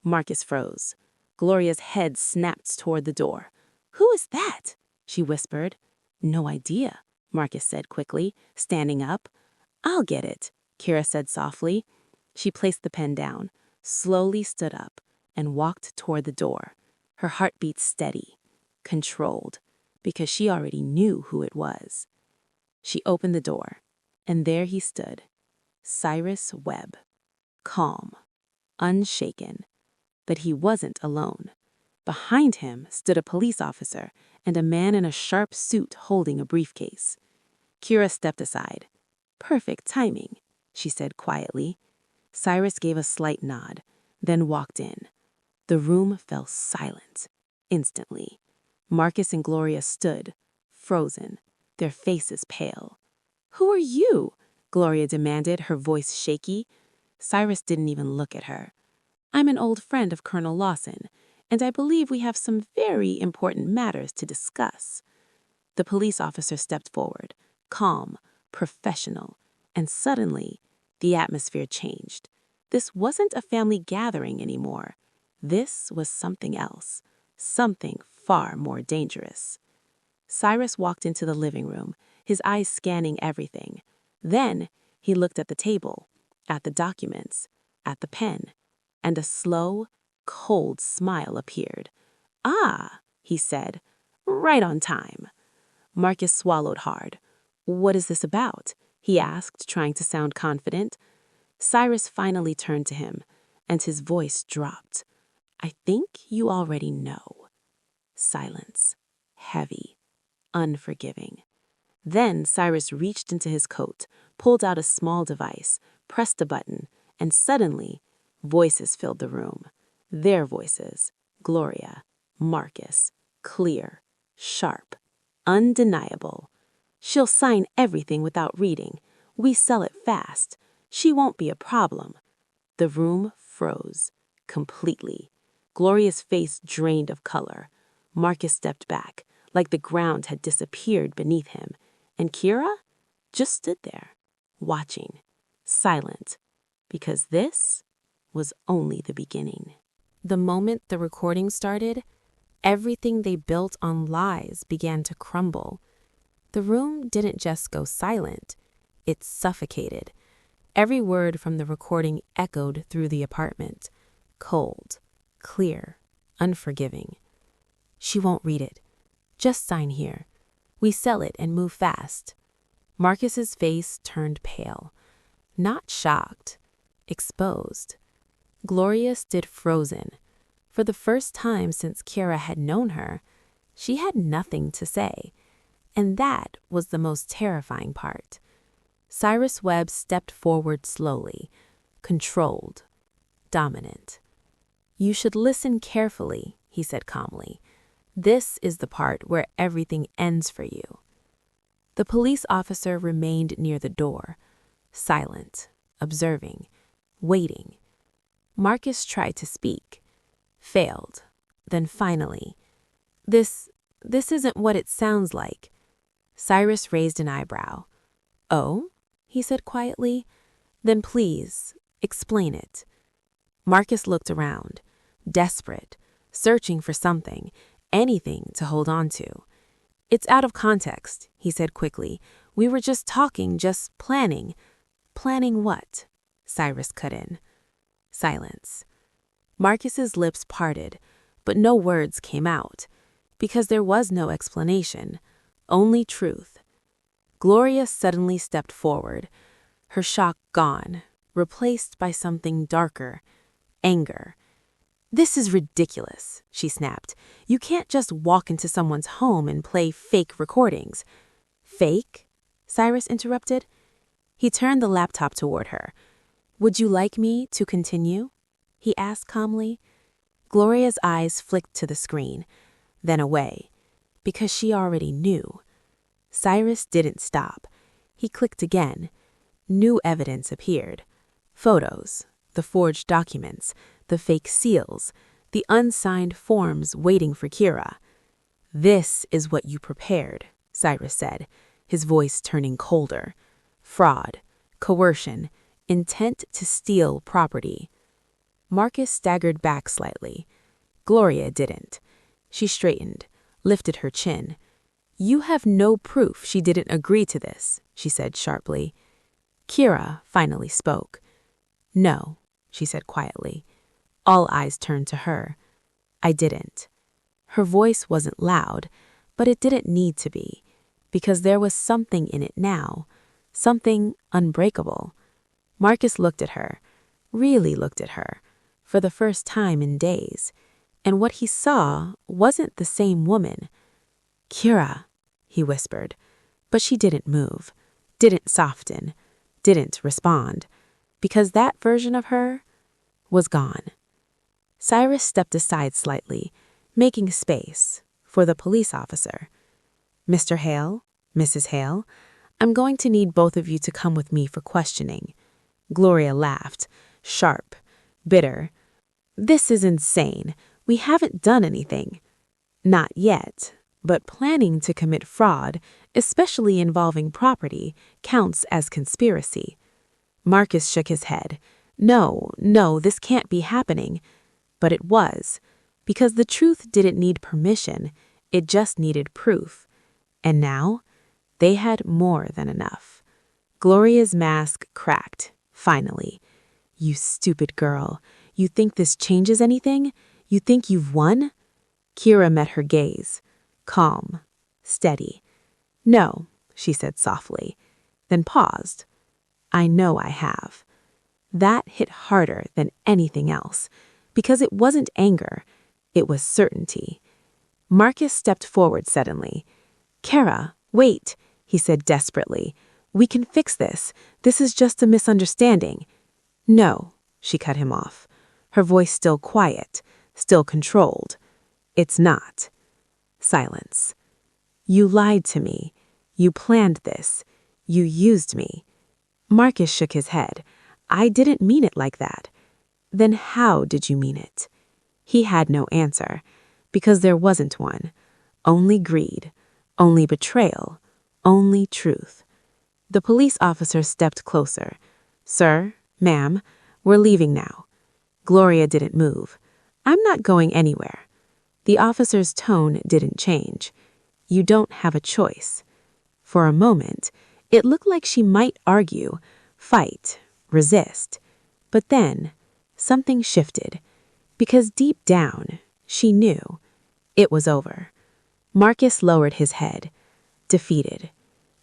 [SPEAKER 1] Marcus froze. Gloria's head snapped toward the door. "Who is that?" she whispered. "No idea," Marcus said quickly, standing up. "I'll get it," Kira said softly. She placed the pen down, slowly stood up, and walked toward the door, her heartbeat steady, controlled, because she already knew who it was. She opened the door, and there he stood, Cyrus Webb, calm, unshaken. But he wasn't alone. Behind him stood a police officer and a man in a sharp suit holding a briefcase. Kira stepped aside. "Perfect timing," she said quietly. Cyrus gave a slight nod, then walked in. The room fell silent, instantly. Marcus and Gloria stood, frozen, their faces pale. "Who are you?" Gloria demanded, her voice shaky. Cyrus didn't even look at her. "I'm an old friend of Colonel Lawson, and I believe we have some very important matters to discuss." The police officer stepped forward, calm, professional, and suddenly the atmosphere changed.
[SPEAKER 2] This wasn't a family gathering anymore. This was something else, something far more dangerous. Cyrus walked into the living room, his eyes scanning everything. Then he looked at the table, at the documents, at the pen, and a slow, cold smile appeared. "Ah," he said, "right on time." Marcus swallowed hard. "What is this about?" he asked, trying to sound confident. Cyrus finally turned to him, and his voice dropped. "I think you already know." Silence. Heavy. Unforgiving. Then Cyrus reached into his coat, pulled out a small device, pressed a button, and suddenly, voices filled the room. Their voices. Gloria. Marcus. Clear. Sharp. Undeniable. "She'll sign everything without reading. We sell it fast. She won't be a problem." The room froze. Completely. Gloria's face drained of color. Marcus stepped back, like the ground had disappeared beneath him. And Kira just stood there, watching, silent, because this was only the beginning.
[SPEAKER 1] The moment the recording started, everything they built on lies began to crumble. The room didn't just go silent, it suffocated. Every word from the recording echoed through the apartment, cold, clear, unforgiving. "She won't read it. Just sign here. We sell it and move fast." Marcus's face turned pale. Not shocked, exposed. Gloria stood frozen. For the first time since Kira had known her, she had nothing to say. And that was the most terrifying part. Cyrus Webb stepped forward slowly, controlled, dominant. "You should listen carefully," he said calmly. "This is the part where everything ends for you." The police officer remained near the door, silent, observing, waiting. Marcus tried to speak, failed. Then finally, This isn't what it sounds like." Cyrus raised an eyebrow. "Oh?" he said quietly. "Then please, explain it." Marcus looked around, desperate, searching for something, anything to hold on to. "It's out of context," he said quickly. "We were just talking, just planning." "Planning what?" Cyrus cut in. Silence. Marcus's lips parted, but no words came out, because there was no explanation, only truth. Gloria suddenly stepped forward, her shock gone, replaced by something darker, anger. "This is ridiculous," she snapped. "You can't just walk into someone's home and play fake recordings." "Fake?" Cyrus interrupted. He turned the laptop toward her. "Would you like me to continue?" he asked calmly. Gloria's eyes flicked to the screen, then away, because she already knew. Cyrus didn't stop. He clicked again. New evidence appeared. Photos, the forged documents, the fake seals, the unsigned forms waiting for Kira. "This is what you prepared," Cyrus said, his voice turning colder. "Fraud, coercion, intent to steal property." Marcus staggered back slightly. Gloria didn't. She straightened, lifted her chin. "You have no proof she didn't agree to this," she said sharply. Kira finally spoke. "No," she said quietly. All eyes turned to her. "I didn't." Her voice wasn't loud, but it didn't need to be, because there was something in it now, something unbreakable. Marcus looked at her, really looked at her, for the first time in days, and what he saw wasn't the same woman. "Kira," he whispered, but she didn't move, didn't soften, didn't respond, because that version of her was gone. Cyrus stepped aside slightly, making space for the police officer. "Mr. Hale, Mrs. Hale, I'm going to need both of you to come with me for questioning." Gloria laughed, sharp, bitter. "This is insane. We haven't done anything." "Not yet, but planning to commit fraud, especially involving property, counts as conspiracy." Marcus shook his head.
[SPEAKER 2] No, this can't be happening. But it was, because the truth didn't need permission, it just needed proof. And now, they had more than enough. Gloria's mask cracked, finally. You stupid girl. You think this changes anything? You think you've won? Kira met her gaze, calm, steady. No, she said softly, then paused. I know I have. That hit harder than anything else, because it wasn't anger, it was certainty. Marcus stepped forward suddenly. Kara, wait, he said desperately. We can fix this. This is just a misunderstanding. No, she cut him off, her voice still quiet, still controlled. It's not. Silence. You lied to me. You planned this. You used me. Marcus shook his head. I didn't mean it like that. Then how did you mean it? He had no answer, because there wasn't one. Only greed, only betrayal, only truth. The police officer stepped closer. Sir, ma'am, we're leaving now. Gloria didn't move. I'm not going anywhere. The officer's tone didn't change. You don't have a choice. For a moment, it looked like she might argue, fight, resist. But then, something shifted, because deep down, she knew it was over. Marcus lowered his head, defeated.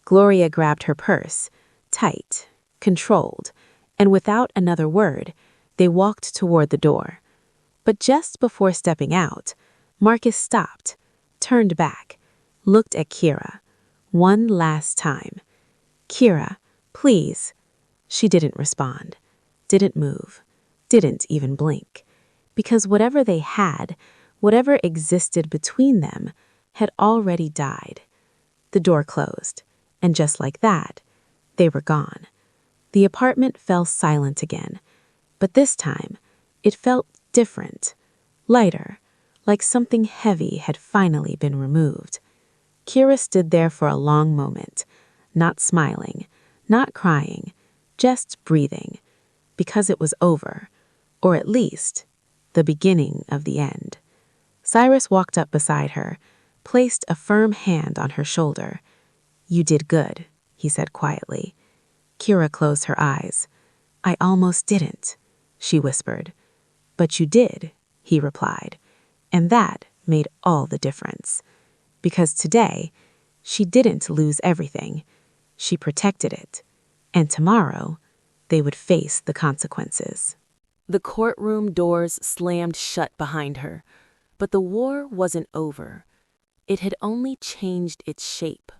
[SPEAKER 2] Gloria grabbed her purse, tight, controlled, and without another word, they walked toward the door. But just before stepping out, Marcus stopped, turned back, looked at Kira. One last time. Kira, please. She didn't respond, didn't move, didn't even blink, because whatever they had, whatever existed between them, had already died. The door closed, and just like that, they were gone. The apartment fell silent again, but this time, it felt different, lighter, like something heavy had finally been removed. Kira stood there for a long moment, not smiling, not crying, just breathing, because it was over, or at least, the beginning of the end. Cyrus walked up beside her, placed a firm hand on her shoulder. You did good, he said quietly. Kira closed her eyes. I almost didn't, she whispered. But you did, he replied, and that made all the difference. Because today, she didn't lose everything. She protected it. And tomorrow, they would face the consequences.
[SPEAKER 1] The courtroom doors slammed shut behind her, but the war wasn't over. It had only changed its shape.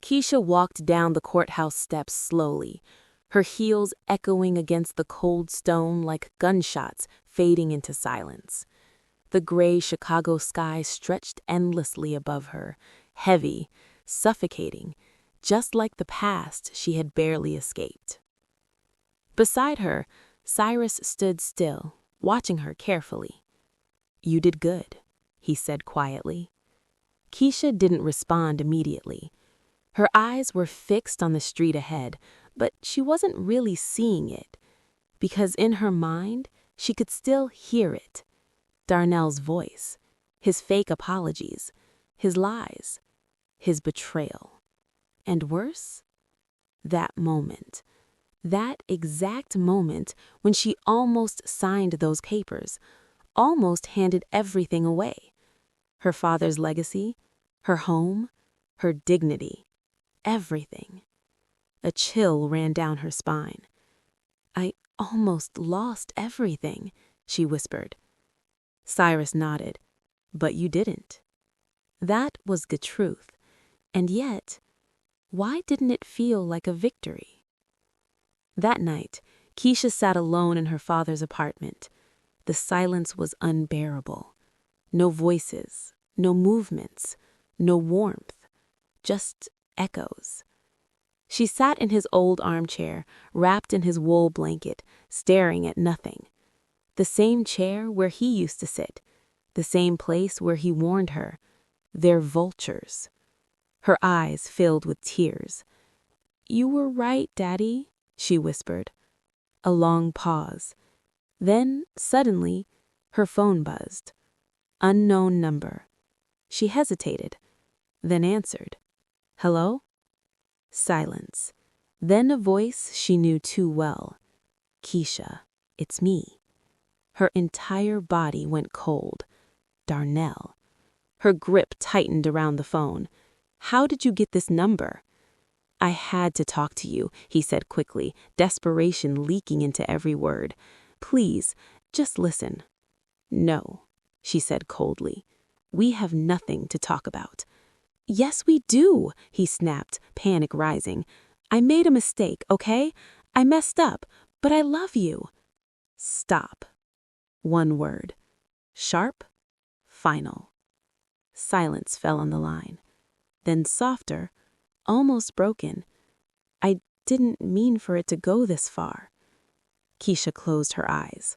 [SPEAKER 1] Keisha walked down the courthouse steps slowly, her heels echoing against the cold stone like gunshots fading into silence. The gray Chicago sky stretched endlessly above her, heavy, suffocating, just like the past she had barely escaped. Beside her, Cyrus stood still, watching her carefully. You did good, he said quietly. Keisha didn't respond immediately. Her eyes were fixed on the street ahead, but she wasn't really seeing it, because in her mind, she could still hear it. Darnell's voice, his fake apologies, his lies, his betrayal. And worse, that moment, that exact moment when she almost signed those papers, almost handed everything away. Her father's legacy, her home, her dignity, everything. A chill ran down her spine. I almost lost everything, she whispered. Cyrus nodded. But you didn't. That was the truth. And yet, why didn't it feel like a victory? That night, Keisha sat alone in her father's apartment. The silence was unbearable. No voices, no movements, no warmth, just echoes. She sat in his old armchair, wrapped in his wool blanket, staring at nothing. The same chair where he used to sit, the same place where he warned her. They're vultures. Her eyes filled with tears. You were right, Daddy, she whispered.
[SPEAKER 2] A long pause. Then, suddenly, her phone buzzed. Unknown number. She hesitated, then answered. Hello? Silence. Then a voice she knew too well. Keisha, it's me. Her entire body went cold. Darnell. Her grip tightened around the phone. How did you get this number? I had to talk to you, he said quickly, desperation leaking into every word. Please, just listen. No, she said coldly. We have nothing to talk about. Yes, we do, he snapped, panic rising. I made a mistake, okay? I messed up, but I love you. Stop. One word. Sharp, final. Silence fell on the line. Then softer, almost broken. I didn't mean for it to go this far. Keisha closed her eyes.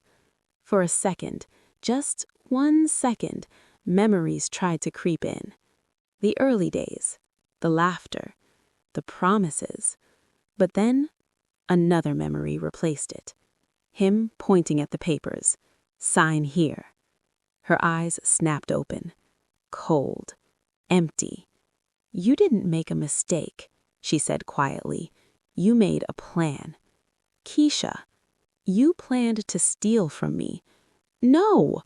[SPEAKER 2] For a second, just 1 second, memories tried to creep in. The early days, the laughter, the promises. But then, another memory replaced it. Him pointing at the papers. Sign here. Her eyes snapped open. Cold. Empty. You didn't make a mistake, she said quietly. You made a plan. Keisha, you planned to steal from me. No,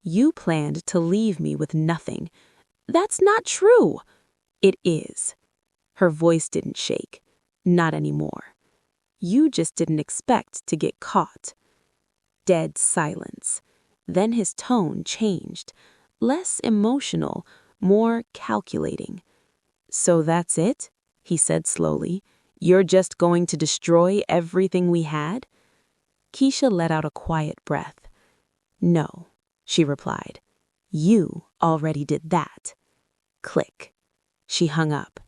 [SPEAKER 2] you planned to leave me with nothing. That's not true. It is. Her voice didn't shake. Not anymore. You just didn't expect to get caught. Dead silence. Then his tone changed. Less emotional, more calculating. So that's it? He said slowly. You're just going to destroy everything we had? Keisha let out a quiet breath. No, she replied. You already did that. Click. She hung up.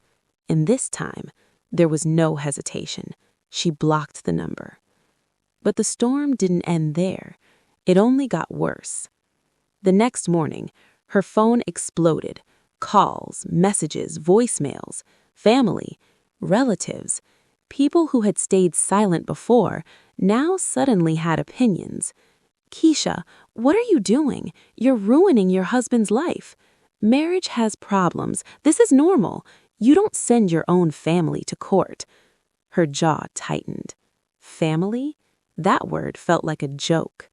[SPEAKER 2] And this time, there was no hesitation. She blocked the number. But the storm didn't end there. It only got worse. The next morning, her phone exploded. Calls, messages, voicemails, family, relatives, people who had stayed silent before now suddenly had opinions. Keisha, what are you doing? You're ruining your husband's life. Marriage has problems. This is normal. You don't send your own family to court. Her jaw tightened. Family? That word felt like a joke.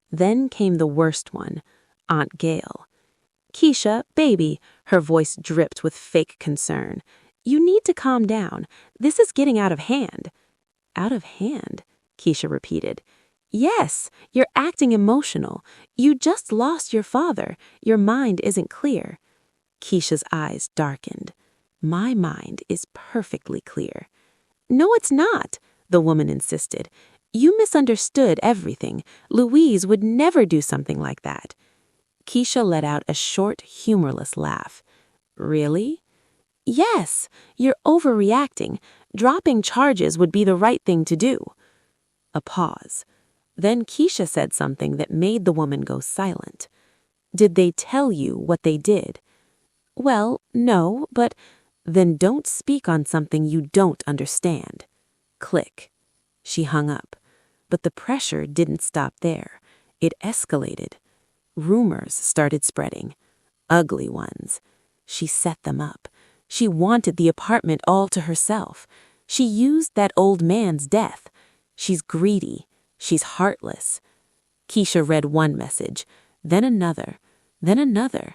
[SPEAKER 2] Then came the worst one, Aunt Gail. Keisha, baby, her voice dripped with fake concern. You need to calm down. This is getting out of hand. Out of hand? Keisha repeated. Yes, you're acting emotional. You just lost your father. Your mind isn't clear. Keisha's eyes darkened. My mind is perfectly clear. No, it's not, the woman insisted. You misunderstood everything. Louise would never do something like that. Keisha let out a short, humorless laugh. Really? Yes, you're overreacting. Dropping charges would be the right thing to do. A pause. Then Keisha said something that made the woman go silent. Did they tell you what they did? Well, no, but then don't speak on something you don't understand. Click. She hung up. But the pressure didn't stop there. It escalated. Rumors started spreading. Ugly ones. She set them up. She wanted the apartment all to herself. She used that old man's death. She's greedy. She's heartless. Keisha read one message, then another, then another.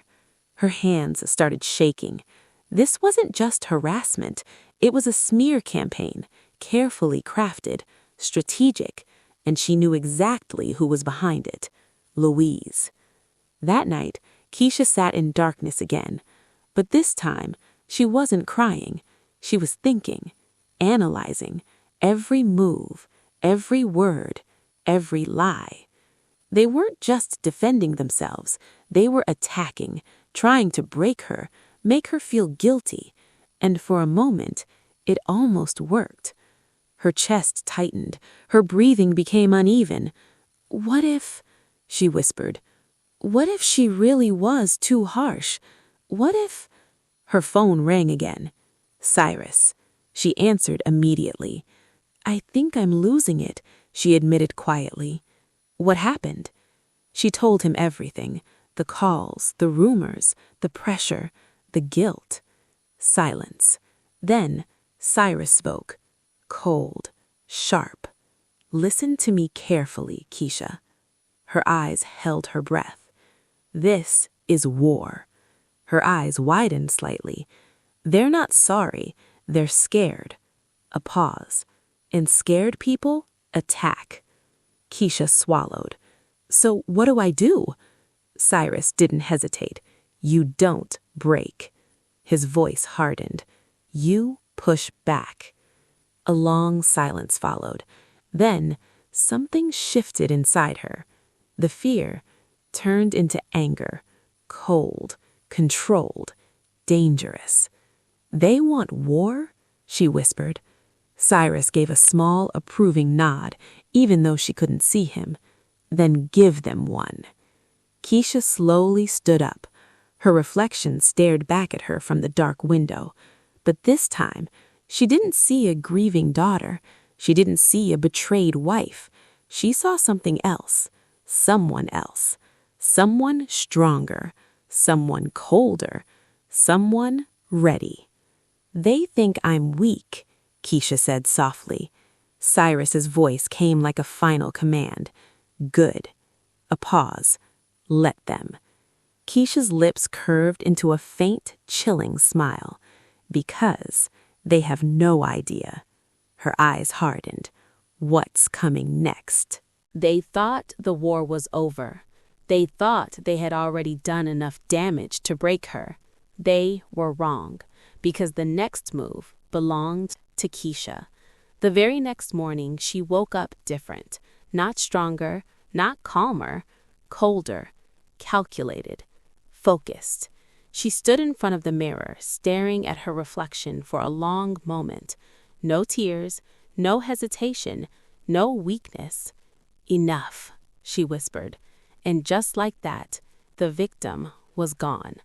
[SPEAKER 2] Her hands started shaking. This wasn't just harassment. It was a smear campaign, carefully crafted, strategic, and she knew exactly who was behind it. Louise. That night, Keisha sat in darkness again. But this time, she wasn't crying. She was thinking, analyzing, every move, every word, every lie. They weren't just defending themselves. They were attacking, trying to break her, make her feel guilty. And for a moment, it almost worked. Her chest tightened. Her breathing became uneven. What if, she whispered, what if she really was too harsh? What if... Her phone rang again. Cyrus. She answered immediately. I think I'm losing it, she admitted quietly. What happened? She told him everything, the calls, the rumors, the pressure, the guilt. Silence. Then Cyrus spoke, cold, sharp. Listen to me carefully, Keisha. Her eyes held her breath. This is war. Her eyes widened slightly. They're not sorry, they're scared. A pause. And scared people attack. Keisha swallowed. So what do I do? Cyrus didn't hesitate. You don't break. His voice hardened. You push back. A long silence followed. Then something shifted inside her. The fear turned into anger, cold, controlled, dangerous. They want war? She whispered. Cyrus gave a small, approving nod, even though she couldn't see him. Then give them one. Keisha slowly stood up. Her reflection stared back at her from the dark window. But this time, she didn't see a grieving daughter. She didn't see a betrayed wife. She saw something else. Someone else. Someone stronger. Someone colder. Someone ready. They think I'm weak, Keisha said softly. Cyrus's voice came like a final command. Good. A pause. Let them. Keisha's lips curved into a faint, chilling smile. Because they have no idea. Her eyes hardened. What's coming next?
[SPEAKER 1] They thought the war was over. They thought they had already done enough damage to break her. They were wrong, because the next move belonged to Keisha. The very next morning, she woke up different. Not stronger, not calmer, colder, calculated, focused. She stood in front of the mirror, staring at her reflection for a long moment. No tears, no hesitation, no weakness. Enough, she whispered. And just like that, the victim was gone.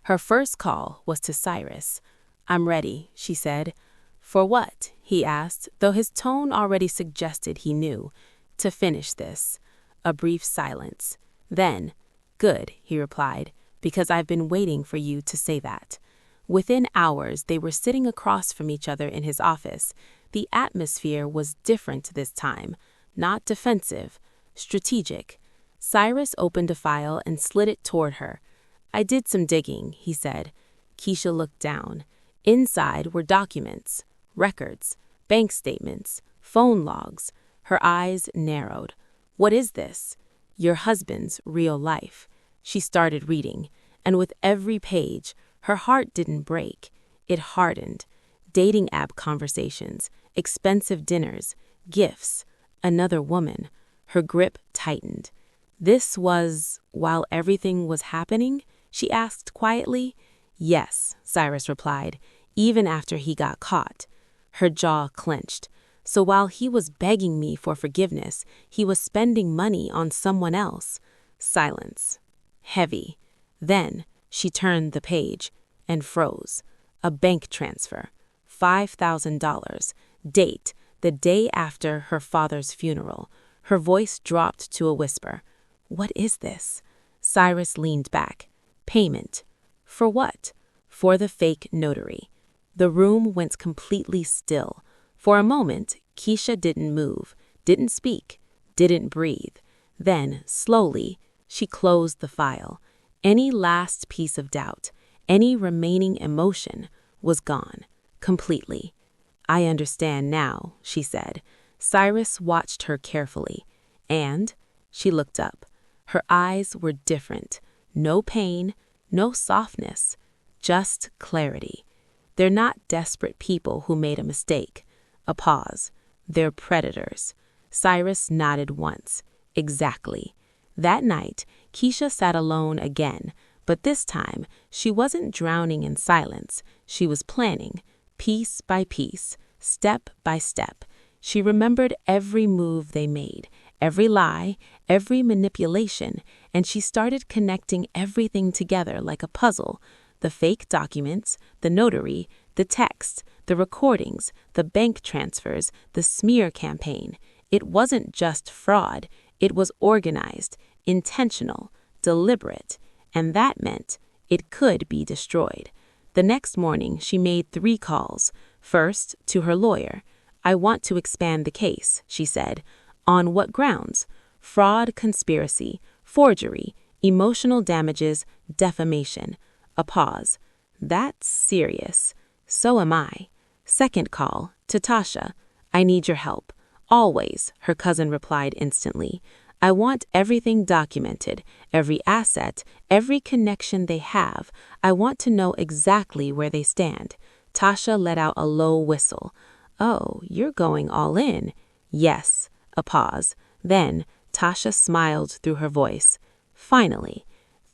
[SPEAKER 1] Her first call was to Cyrus. I'm ready, she said. For what? He asked, though his tone already suggested he knew. To finish this. A brief silence. Then, good, he replied, because I've been waiting for you to say that. Within hours, they were sitting across from each other in his office. The atmosphere was different this time. Not defensive, strategic. Cyrus opened a file and slid it toward her. I did some digging, he said. Keisha looked down. Inside were documents, records, bank statements, phone logs. Her eyes narrowed. What is this? Your husband's real life. She started reading, and with every page, her heart didn't break. It hardened. Dating app conversations, expensive dinners, gifts, another woman. Her grip tightened. This was while everything was happening? She asked quietly. Yes, Cyrus replied, even after he got caught. Her jaw clenched. So while he was begging me for forgiveness, he was spending money on someone else. Silence. Heavy. Then she turned the page and froze. A bank transfer. $5,000. Date, the day after her father's funeral. Her voice dropped to a whisper. What is this? Cyrus leaned back. Payment. For what? For the fake notary. The room went completely still. For a moment, Keisha didn't move, didn't speak, didn't breathe. Then, slowly, she closed the file. Any last piece of doubt, any remaining emotion was gone, completely. I understand now, she said. Cyrus watched her carefully, and she looked up. Her eyes were different. No pain, no softness, just clarity. They're not desperate people who made a mistake. A pause. They're predators. Cyrus nodded once. Exactly. That night, Keisha sat alone again, but this time she wasn't drowning in silence. She was planning, piece by piece, step by step. She remembered every move they made, every lie, every manipulation, and she started connecting everything together like a puzzle. The fake documents, the notary, the text, the recordings, the bank transfers, the smear campaign. It wasn't just fraud, it was organized, intentional, deliberate, and that meant it could be destroyed. The next morning, she made 3 calls. First, to her lawyer. "I want to expand the case," she said. "On what grounds?" "Fraud, conspiracy, forgery, emotional damages, defamation." A pause. "That's serious." "So am I." Second call, to Tasha. "I need your help." "Always," her cousin replied instantly. "I want everything documented, every asset, every connection they have. I want to know exactly where they stand." Tasha let out a low whistle. "Oh, you're going all in." "Yes." A pause. Then Tasha smiled through her voice. "Finally."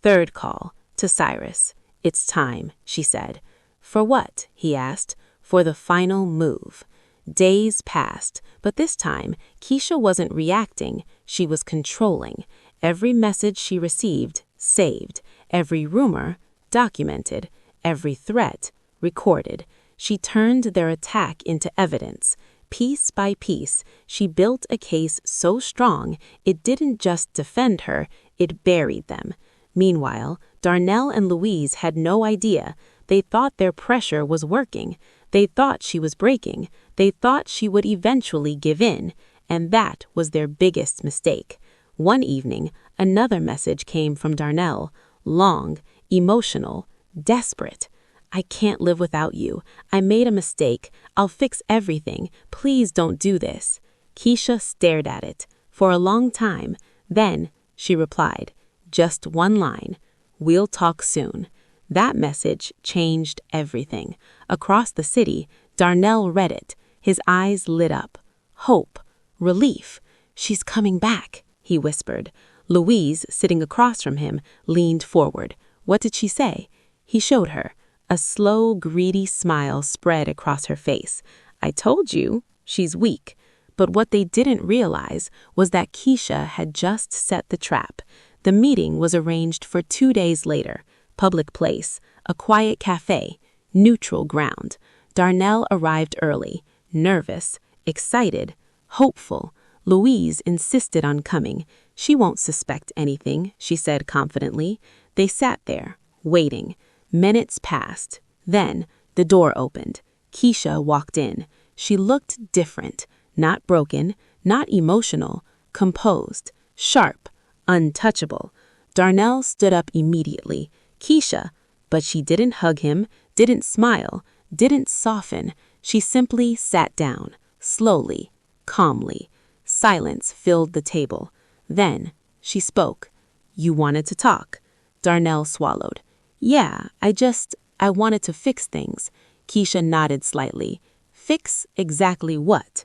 [SPEAKER 1] Third call, to Cyrus. "It's time," she said. "For what?" he asked. "For the final move." Days passed, but this time, Keisha wasn't reacting, she was controlling. Every message she received, saved. Every rumor, documented. Every threat, recorded. She turned their attack into evidence. Piece by piece, she built a case so strong it didn't just defend her, it buried them. Meanwhile, Darnell and Louise had no idea. They thought their pressure was working. They thought she was breaking. They thought she would eventually give in. And that was their biggest mistake. One evening, another message came from Darnell. Long, emotional, desperate. "I can't live without you. I made a mistake. I'll fix everything. Please don't do this." Keisha stared at it for a long time. Then she replied, just one line, "We'll talk soon." That message changed everything. Across the city, Darnell read it. His eyes lit up. Hope. Relief. "She's coming back," he whispered. Louise, sitting across from him, leaned forward. What did she say? He showed her. A slow, greedy smile spread across her face. "I told you, she's weak." But what they didn't realize was that Keisha had just set the trap. The meeting was arranged for 2 days later. Public place, a quiet cafe, neutral ground. Darnell arrived early, nervous, excited, hopeful. Louise insisted on coming. "She won't suspect anything," she said confidently. They sat there, waiting. Minutes passed. Then the door opened. Keisha walked in. She looked different, not broken, not emotional, composed, sharp, untouchable. Darnell stood up immediately. "Keisha," but she didn't hug him, didn't smile, didn't soften. She simply sat down, slowly, calmly. Silence filled the table. Then she spoke. "You wanted to talk." Darnell swallowed. "Yeah, I wanted to fix things." Keisha nodded slightly. "Fix exactly what?"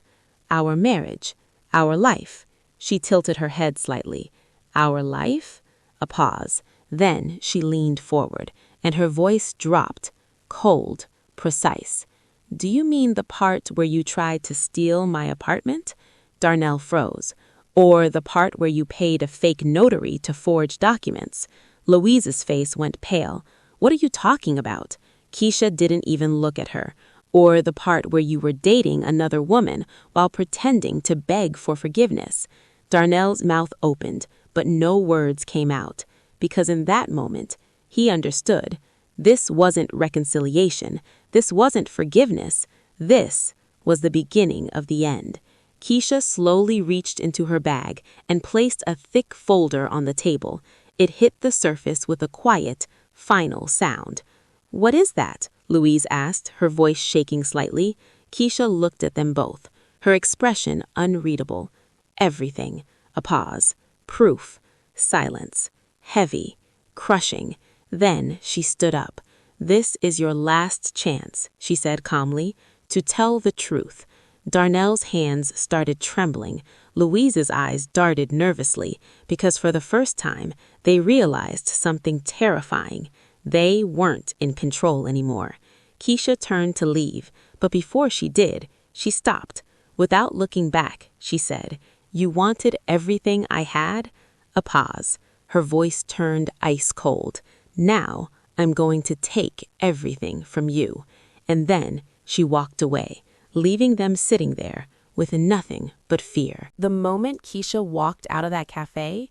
[SPEAKER 1] "Our marriage. Our life." She tilted her head slightly. "Our life?" A pause. Then she leaned forward, and her voice dropped, cold, precise. "Do you mean the part where you tried to steal my apartment?" Darnell froze. "Or the part where you paid a fake notary to forge documents?" Louise's face went pale. "What are you talking about?" Keisha didn't even look at her. "Or the part where you were dating another woman while pretending to beg for forgiveness?" Darnell's mouth opened, but no words came out. Because in that moment, he understood. This wasn't reconciliation. This wasn't forgiveness. This was the beginning of the end. Keisha slowly reached into her bag and placed a thick folder on the table. It hit the surface with a quiet, final sound. "What is that?" Louise asked, her voice shaking slightly. Keisha looked at them both, her expression unreadable. Everything. A pause. Proof. Silence. Heavy. Crushing. Then she stood up. "This is your last chance," she said calmly, "to tell the truth." Darnell's hands started trembling. Louise's eyes darted nervously because for the first time, they realized something terrifying. They weren't in control anymore. Keisha turned to leave, but before she did, she stopped. Without looking back, she said, "You wanted everything I had?" A pause. Her voice turned ice cold. "Now I'm going to take everything from you." And then she walked away, leaving them sitting there
[SPEAKER 2] with nothing but fear.
[SPEAKER 1] The moment Keisha walked out of that cafe,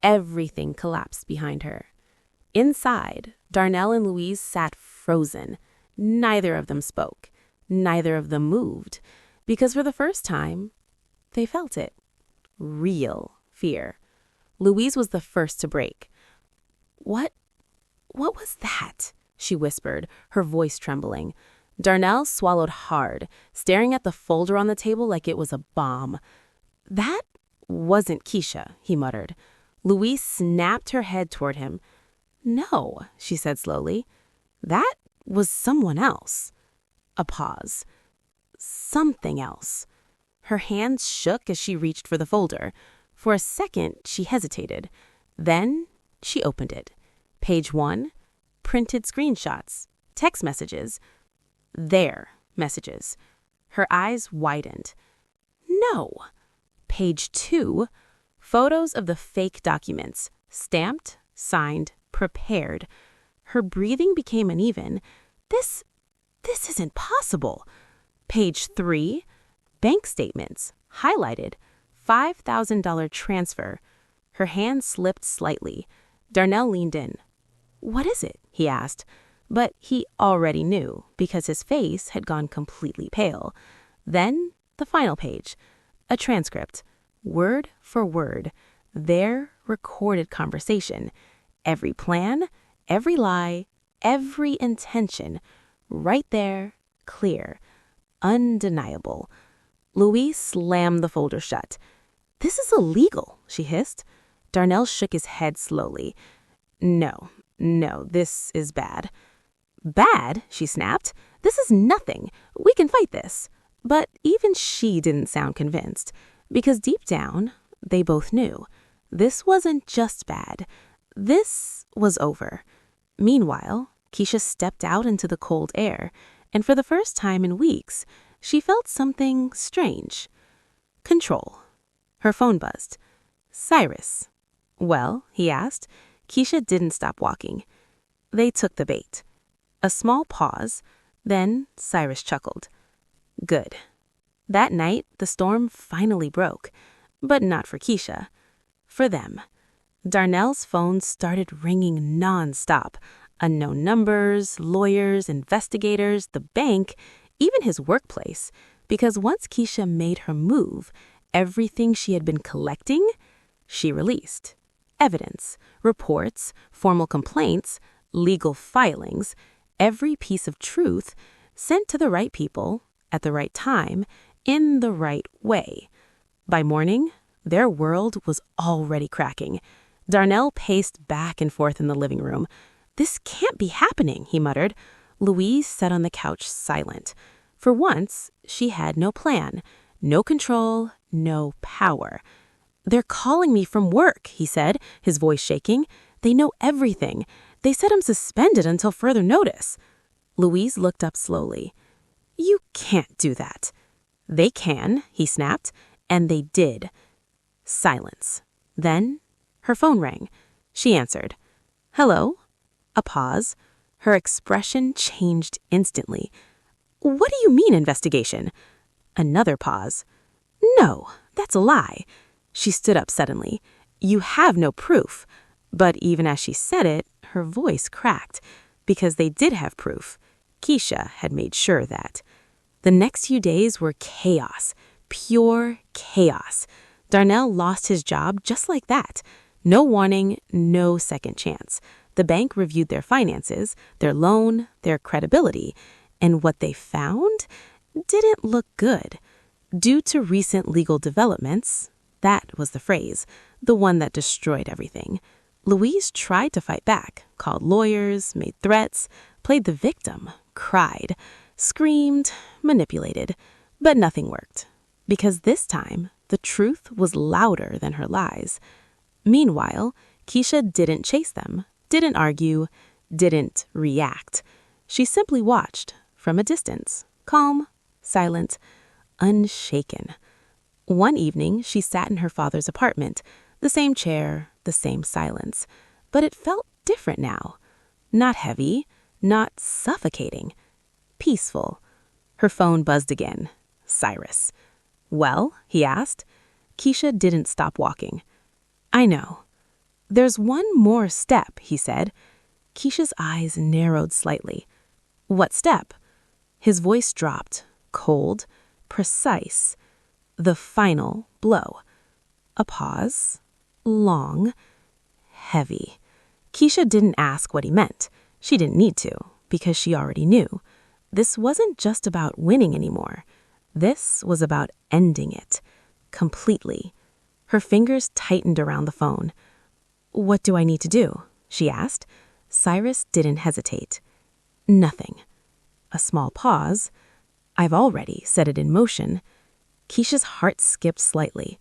[SPEAKER 1] everything collapsed behind her. Inside, Darnell and Louise sat frozen. Neither of them spoke. Neither of them moved. Because for the first time, they felt it. Real fear. Louise was the first to break. What was that?" she whispered, her voice trembling. Darnell swallowed hard, staring at the folder on the table like it was a bomb. "That wasn't Keisha," he muttered. Louise snapped her head toward him. "No," she said slowly. "That was someone else." A pause. Something else. Her hands shook as she reached for the folder. For a second, she hesitated. Then she opened it. Page 1, printed screenshots, text messages. Their messages. Her eyes widened. No. Page 2, photos of the fake documents, stamped, signed, prepared. Her breathing became uneven. This isn't possible. Page 3, bank statements, highlighted, $5,000 transfer. Her hand slipped slightly. Darnell leaned in. "What is it?" he asked. But he already knew, because his face had gone completely pale. Then the final page. A transcript, word for word. Their recorded conversation. Every plan, every lie, every intention. Right there, clear, undeniable. Louise slammed the folder shut. "This is illegal," she hissed. Darnell shook his head slowly. No, this is bad." "Bad?" she snapped. "This is nothing. We can fight this." But even she didn't sound convinced, because deep down, they both knew. This wasn't just bad. This was over. Meanwhile, Keisha stepped out into the cold air, and for the first time in weeks, she felt something strange. Control. Her phone buzzed. "Cyrus." "Well?" he asked. Keisha didn't stop walking. They took the bait. A small pause, then Cyrus chuckled. "Good." That night, the storm finally broke, but not for Keisha. For them. Darnell's phone started ringing non-stop. Unknown numbers, lawyers, investigators, the bank, even his workplace. Because once Keisha made her move, everything she had been collecting, she released. Evidence, reports, formal complaints, legal filings, every piece of truth sent to the right people, at the right time, in the right way. By morning, their world was already cracking. Darnell paced back and forth in the living room. "This can't be happening," he muttered. Louise sat on the couch silent. For once, she had no plan, no control, no power. "They're calling me from work," he said, his voice shaking. "They know everything. They said I'm suspended until further notice." Louise looked up slowly. "You can't do that." "They can," he snapped, and they did. Silence. Then her phone rang. She answered. "Hello?" A pause. Her expression changed instantly. "What do you mean, investigation?" Another pause. "No, that's a lie." She stood up suddenly. "You have no proof." But even as she said it, her voice cracked. Because they did have proof. Keisha had made sure that. The next few days were chaos. Pure chaos. Darnell lost his job just like that. No warning, no second chance. The bank reviewed their finances, their loan, their credibility, and what they found didn't look good. Due to recent legal developments, that was the phrase, the one that destroyed everything. Louise tried to fight back, called lawyers, made threats, played the victim, cried, screamed, manipulated, but nothing worked. Because this time, the truth was louder than her lies. Meanwhile, Keisha didn't chase them, didn't argue, didn't react. She simply watched, from a distance, calm, silent, unshaken. One evening, she sat in her father's apartment, the same chair, the same silence. But it felt different now. Not heavy, not suffocating. Peaceful. Her phone buzzed again. Cyrus.
[SPEAKER 2] Well, he asked. Keisha didn't stop walking. I know. There's one more step, he said. Keisha's eyes narrowed slightly. What step? His voice dropped, cold, precise. The final blow. A pause. Long. Heavy. Keisha didn't ask what he meant. She didn't need to, because she already knew. This wasn't just about winning anymore. This was about ending it. Completely. Her fingers tightened around the phone. What do I need to do? She asked. Cyrus didn't hesitate. Nothing. A small pause. I've already set it in motion. Keisha's heart skipped slightly.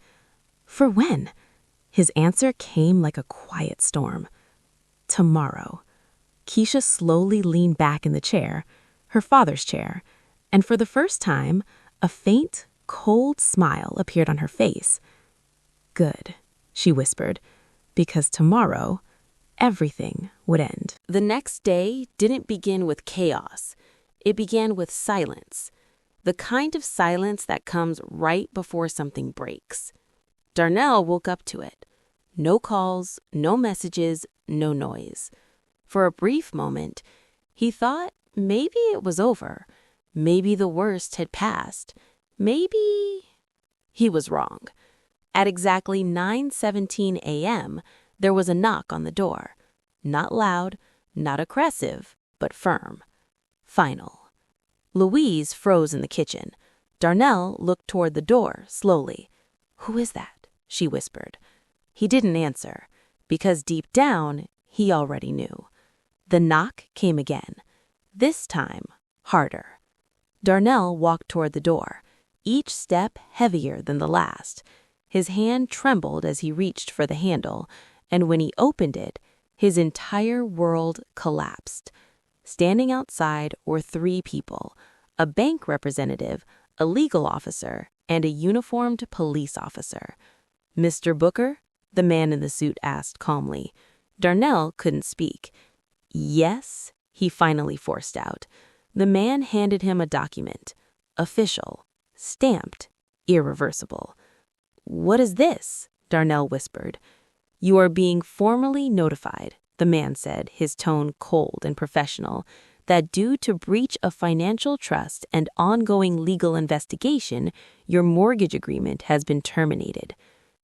[SPEAKER 2] For when? His answer came like a quiet storm. Tomorrow. Keisha slowly leaned back in the chair, her father's chair, and for the first time, a faint, cold smile appeared on her face. Good, she whispered, because tomorrow, everything would end.
[SPEAKER 1] The next day didn't begin with chaos. It began with silence. The kind of silence that comes right before something breaks. Darnell woke up to it. No calls, no messages, no noise. For a brief moment, he thought maybe it was over. Maybe the worst had passed. Maybe... He was wrong. At exactly 9:17 a.m., there was a knock on the door. Not loud, not aggressive, but firm. Final. Louise froze in the kitchen. Darnell looked toward the door, slowly. "Who is that?" she whispered. He didn't answer, because deep down, he already knew. The knock came again. This time, harder. Darnell walked toward the door, each step heavier than the last. His hand trembled as he reached for the handle, and when he opened it, his entire world collapsed. Standing outside were 3 people, a bank representative, a legal officer, and a uniformed police officer. "Mr. Booker?" the man in the suit asked calmly. Darnell couldn't speak. "Yes," he finally forced out. The man handed him a document. Official. Stamped. Irreversible. "What is this?" Darnell whispered. "You are being formally notified," the man said, his tone cold and professional, "that due to breach of financial trust and ongoing legal investigation, your mortgage agreement has been terminated."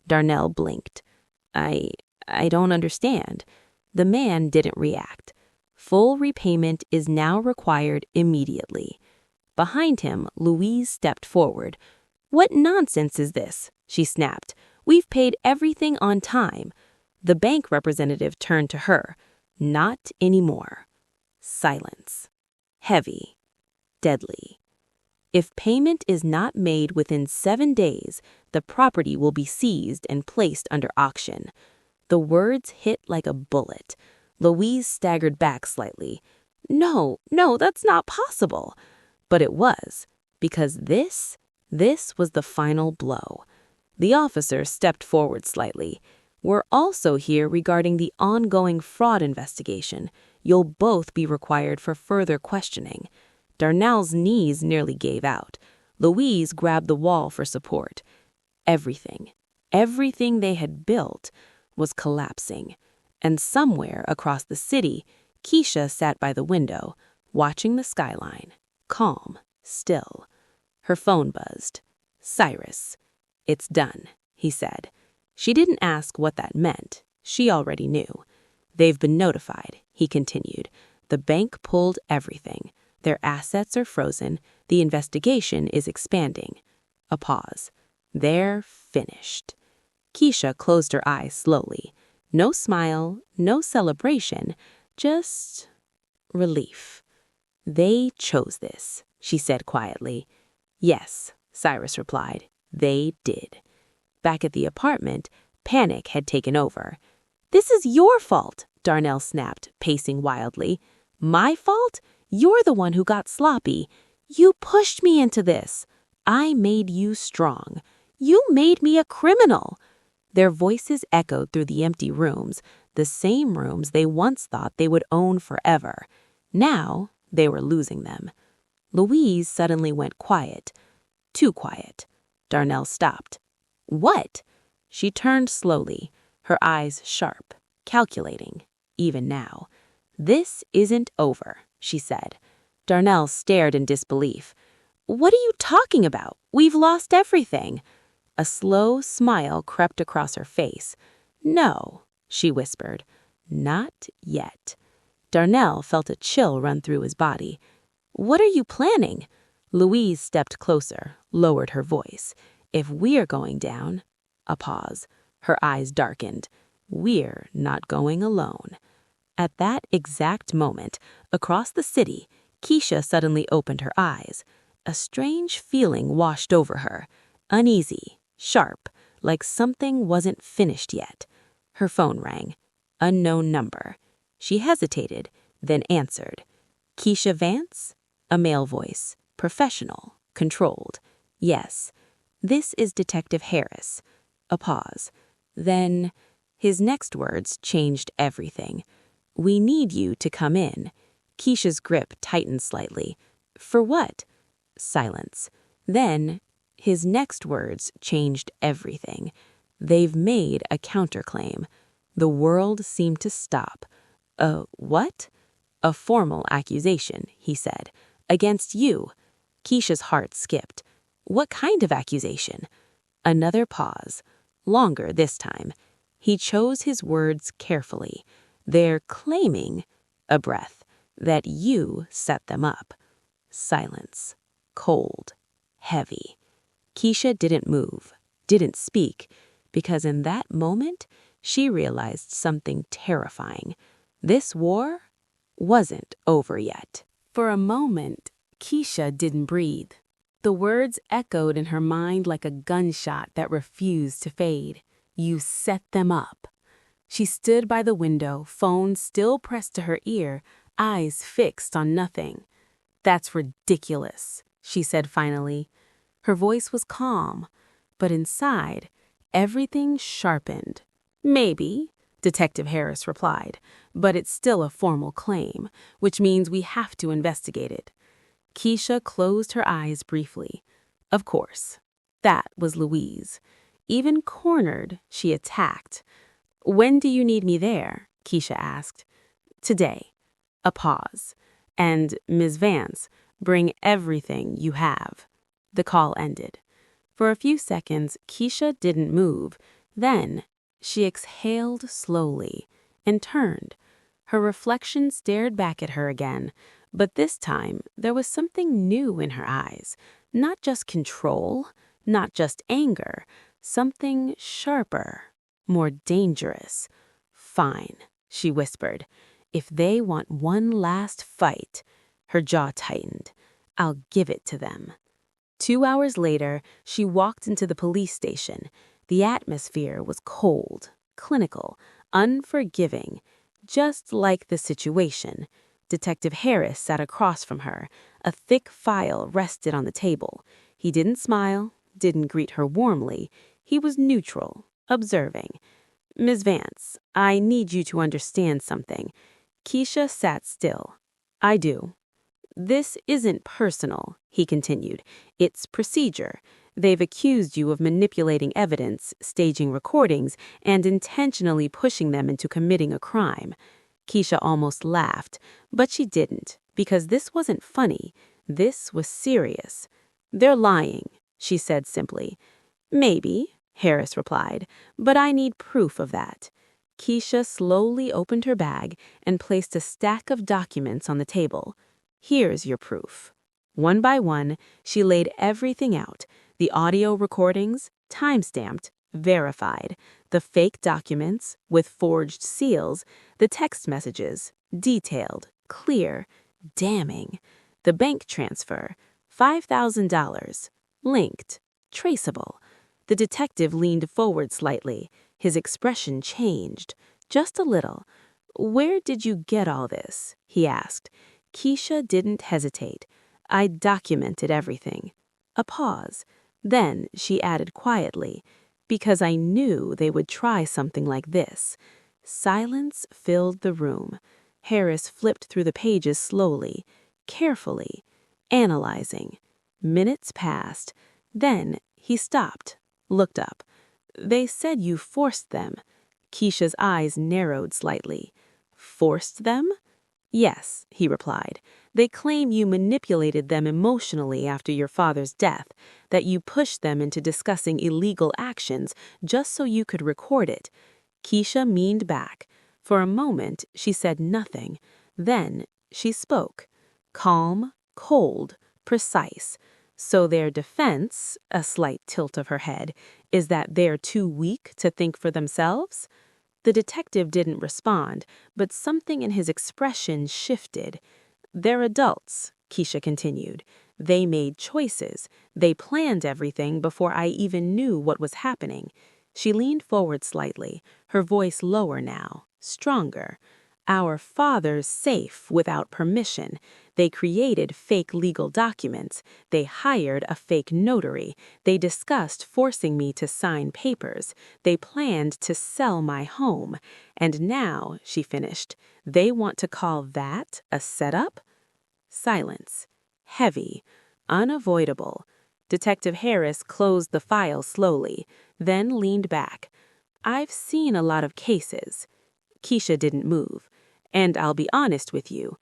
[SPEAKER 1] Darnell blinked. I don't understand." The man didn't react. Full repayment is now required immediately. Behind him, Louise stepped forward. "What nonsense is this?" she snapped. "We've paid everything on time." The bank representative turned to her. "Not anymore." Silence. Heavy. Deadly. "If payment is not made within 7 days, the property will be seized and placed under auction." The words hit like a bullet. Louise staggered back slightly. No, that's not possible." But it was, because this was the final blow. The officer stepped forward slightly. "We're also here regarding the ongoing fraud investigation. You'll both be required for further questioning." Darnell's knees nearly gave out. Louise grabbed the wall for support. Everything they had built was collapsing. And somewhere across the city, Keisha sat by the window, watching the skyline, calm, still. Her phone buzzed. Cyrus. "It's done," he said. She didn't ask what that meant. She already knew. "They've been notified," he continued. "The bank pulled everything. Their assets are frozen. The investigation is expanding." A pause. "They're finished." Keisha closed her eyes slowly. No smile, no celebration, just relief. "They chose this," she said quietly. "Yes," Cyrus replied. "They did." Back at the apartment, panic had taken over. "This is your fault," Darnell snapped, pacing wildly. "My fault? You're the one who got sloppy. You pushed me into this. I made you strong. You made me a criminal." Their voices echoed through the empty rooms, the same rooms they once thought they would own forever. Now they were losing them. Louise suddenly went quiet. Too quiet.
[SPEAKER 2] Darnell stopped. What? She turned slowly, her eyes sharp, calculating, even now. This isn't over, she said. Darnell stared in disbelief. What are you talking about? We've lost everything. A slow smile crept across her face. No, she whispered. Not yet. Darnell felt a chill run through his body. What are you planning? Louise stepped closer, lowered her voice. If we're going down... A pause. Her eyes darkened. We're not going alone. At that exact moment, across the city, Keisha suddenly opened her eyes. A strange feeling washed over her. Uneasy, sharp, like something wasn't finished yet. Her phone rang. Unknown number. She hesitated, then answered. Keisha Vance? A male voice. Professional. Controlled. Yes. This is Detective Harris. A pause. Then, his next words changed everything. We need you to come in. Keisha's grip tightened slightly. For what? Silence. Then, his next words changed everything. They've made a counterclaim. The world seemed to stop. What? A formal accusation, he said. Against you. Keisha's heart skipped. What kind of accusation? Another pause. Longer this time. He chose his words carefully. They're claiming, a breath, that you set them up. Silence. Cold. Heavy. Keisha didn't move, didn't speak, because in that moment, she realized something terrifying. This war wasn't over yet. For a moment, Keisha didn't breathe. The words echoed in her mind like a gunshot that refused to fade. You set them up. She stood by the window, phone still pressed to her ear, eyes fixed on nothing. That's ridiculous, she said finally. Her voice was calm, but inside, everything sharpened. Maybe, Detective Harris replied, but it's still a formal claim, which means we have to investigate it. Keisha closed her eyes briefly. Of course, that was Louise. Even cornered, she attacked. When do you need me there? Keisha asked. Today. A pause. And, Ms. Vance, bring everything you have. The call ended. For a few seconds, Keisha didn't move. Then, she exhaled slowly and turned. Her reflection stared back at her again, but this time there was something new in her eyes. Not just control, not just anger, something sharper, more dangerous. Fine, she whispered. If they want one last fight, her jaw tightened. I'll give it to them. 2 hours later, she walked into the police station. The atmosphere was cold, clinical, unforgiving, just like the situation. Detective Harris sat across from her. A thick file rested on the table. He didn't smile, didn't greet her warmly. He was neutral, observing. Ms. Vance, I need you to understand something. Keisha sat still. I do. This isn't personal, he continued. It's procedure. They've accused you of manipulating evidence, staging recordings, and intentionally pushing them into committing a crime. Keisha almost laughed, but she didn't, because this wasn't funny. This was serious. They're lying, she said simply. Maybe, Harris replied, but I need proof of that. Keisha slowly opened her bag and placed a stack of documents on the table. Here's your proof. One by one, she laid everything out. The audio recordings, time-stamped, verified. The fake documents, with forged seals. The text messages, detailed, clear, damning. The bank transfer, $5,000, linked, traceable. The detective leaned forward slightly. His expression changed, just a little. Where did you get all this? He asked. Keisha didn't hesitate. I documented everything. A pause. Then she added quietly, because I knew they would try something like this. Silence filled the room. Harris flipped through the pages slowly, carefully, analyzing. Minutes passed. Then He stopped, looked up. They said you forced them. Keisha's eyes narrowed slightly. Forced them? Yes, he replied. They claim you manipulated them emotionally after your father's death, that you pushed them into discussing illegal actions just so you could record it. Keisha meaned back. For a moment, she said nothing. Then she spoke. Calm, cold, precise. So their defense, a slight tilt of her head, is that they're too weak to think for themselves? The detective didn't respond, but something in his expression shifted. They're adults, Keisha continued. They made choices. They planned everything before I even knew what was happening. She leaned forward slightly, her voice lower now, stronger. Our father's safe without permission. They created fake legal documents. They hired a fake notary. They discussed forcing me to sign papers. They planned to sell my home. And now, she finished, they want to call that a setup? Silence. Heavy. Unavoidable. Detective Harris closed the file slowly, then leaned back. I've seen a lot of cases. Keisha didn't move. And I'll be honest with you.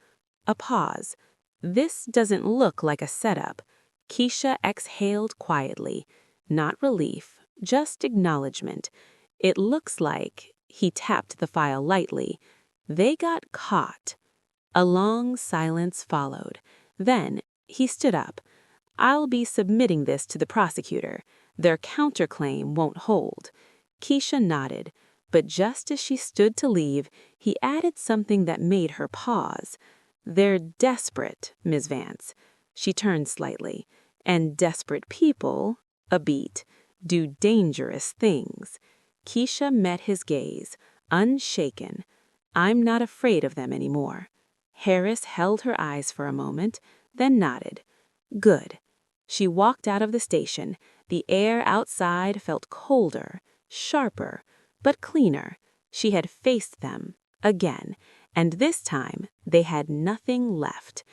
[SPEAKER 2] A pause. This doesn't look like a setup. Keisha exhaled quietly. Not relief, just acknowledgement. It looks like, he tapped the file lightly, they got caught. A long silence followed. Then he stood up. I'll be submitting this to the prosecutor. Their counterclaim won't hold. Keisha nodded. But just as she stood to leave, he added something that made her pause. They're desperate, Ms. Vance. She turned slightly. And desperate people, a beat, do dangerous things. Keisha met his gaze, unshaken. I'm not afraid of them anymore. Harris held her eyes for a moment, then nodded. Good. She walked out of the station. The air outside felt colder, sharper, but cleaner. She had faced them, again, and this time they had nothing left.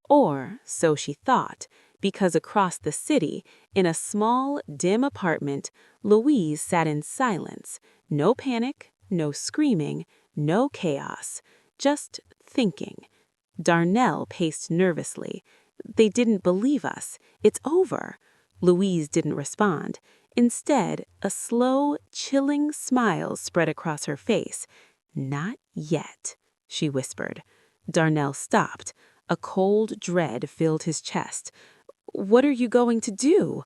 [SPEAKER 2] Or, so she thought, because across the city, in a small, dim apartment, Louise sat in silence. No panic, no screaming, no chaos. Just thinking. Darnell paced nervously. They didn't believe us. It's over. Louise didn't respond. Instead, a slow, chilling smile spread across her face. Not yet, she whispered. Darnell stopped. A cold dread filled his chest. What are you going to do?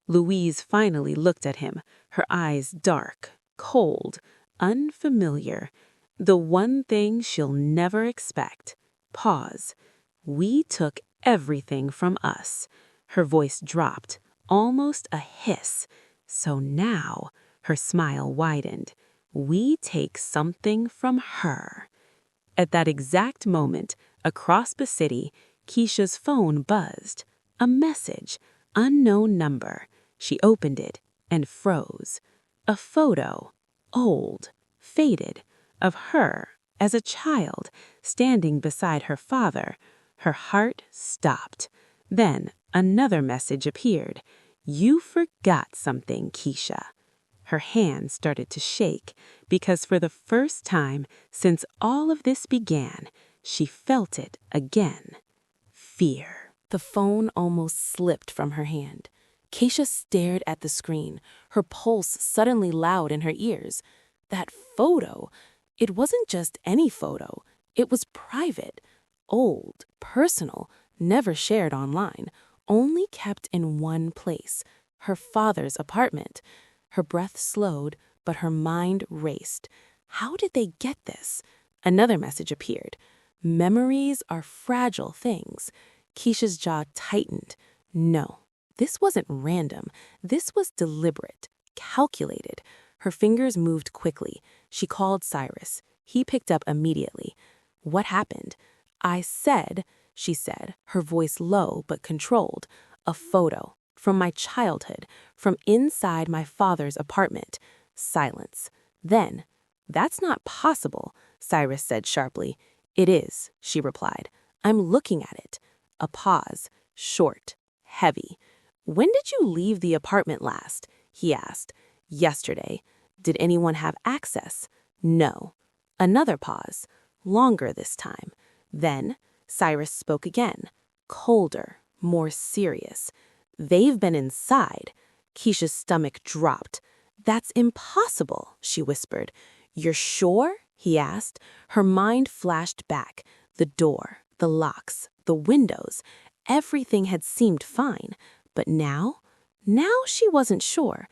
[SPEAKER 2] Louise finally looked at him, her eyes dark, cold, unfamiliar. The one thing she'll never expect. Pause. We took everything from us. Her voice dropped, almost a hiss. So now, her smile widened, we take something from her. At that exact moment, across the city, Keisha's phone buzzed. A message, unknown number. She opened it and froze. A photo, old, faded, of her as a child, standing beside her father. Her heart stopped. Then another message appeared. You forgot something, Keisha. Her hand started to shake because for the first time since all of this began, she felt it again. Fear.
[SPEAKER 1] The phone almost slipped from her hand. Keisha stared at the screen, her pulse suddenly loud in her ears. That photo, it wasn't just any photo. It was private, old, personal, never shared online, only kept in one place, her father's apartment. Her breath slowed, but her mind raced. How did they get this? Another message appeared. Memories are fragile things. Keisha's jaw tightened. No, this wasn't random. This was deliberate, calculated. Her fingers moved quickly. She called Cyrus. He picked up immediately. What happened? I said, she said, her voice low but controlled, a photo from my childhood, from inside my father's apartment. Silence. Then, that's not possible, Cyrus said sharply. It is, she replied. I'm looking at it. A pause, short, heavy. "When did you leave the apartment last?" he asked. "Yesterday." "Did anyone have access?" "No." Another pause, longer this time. Then Cyrus spoke again, colder, more serious. "They've been inside." Keisha's stomach dropped. "That's impossible," she whispered. "You're sure?" he asked. Her mind flashed back. The door, the locks, the windows, everything had seemed fine. But now she wasn't sure.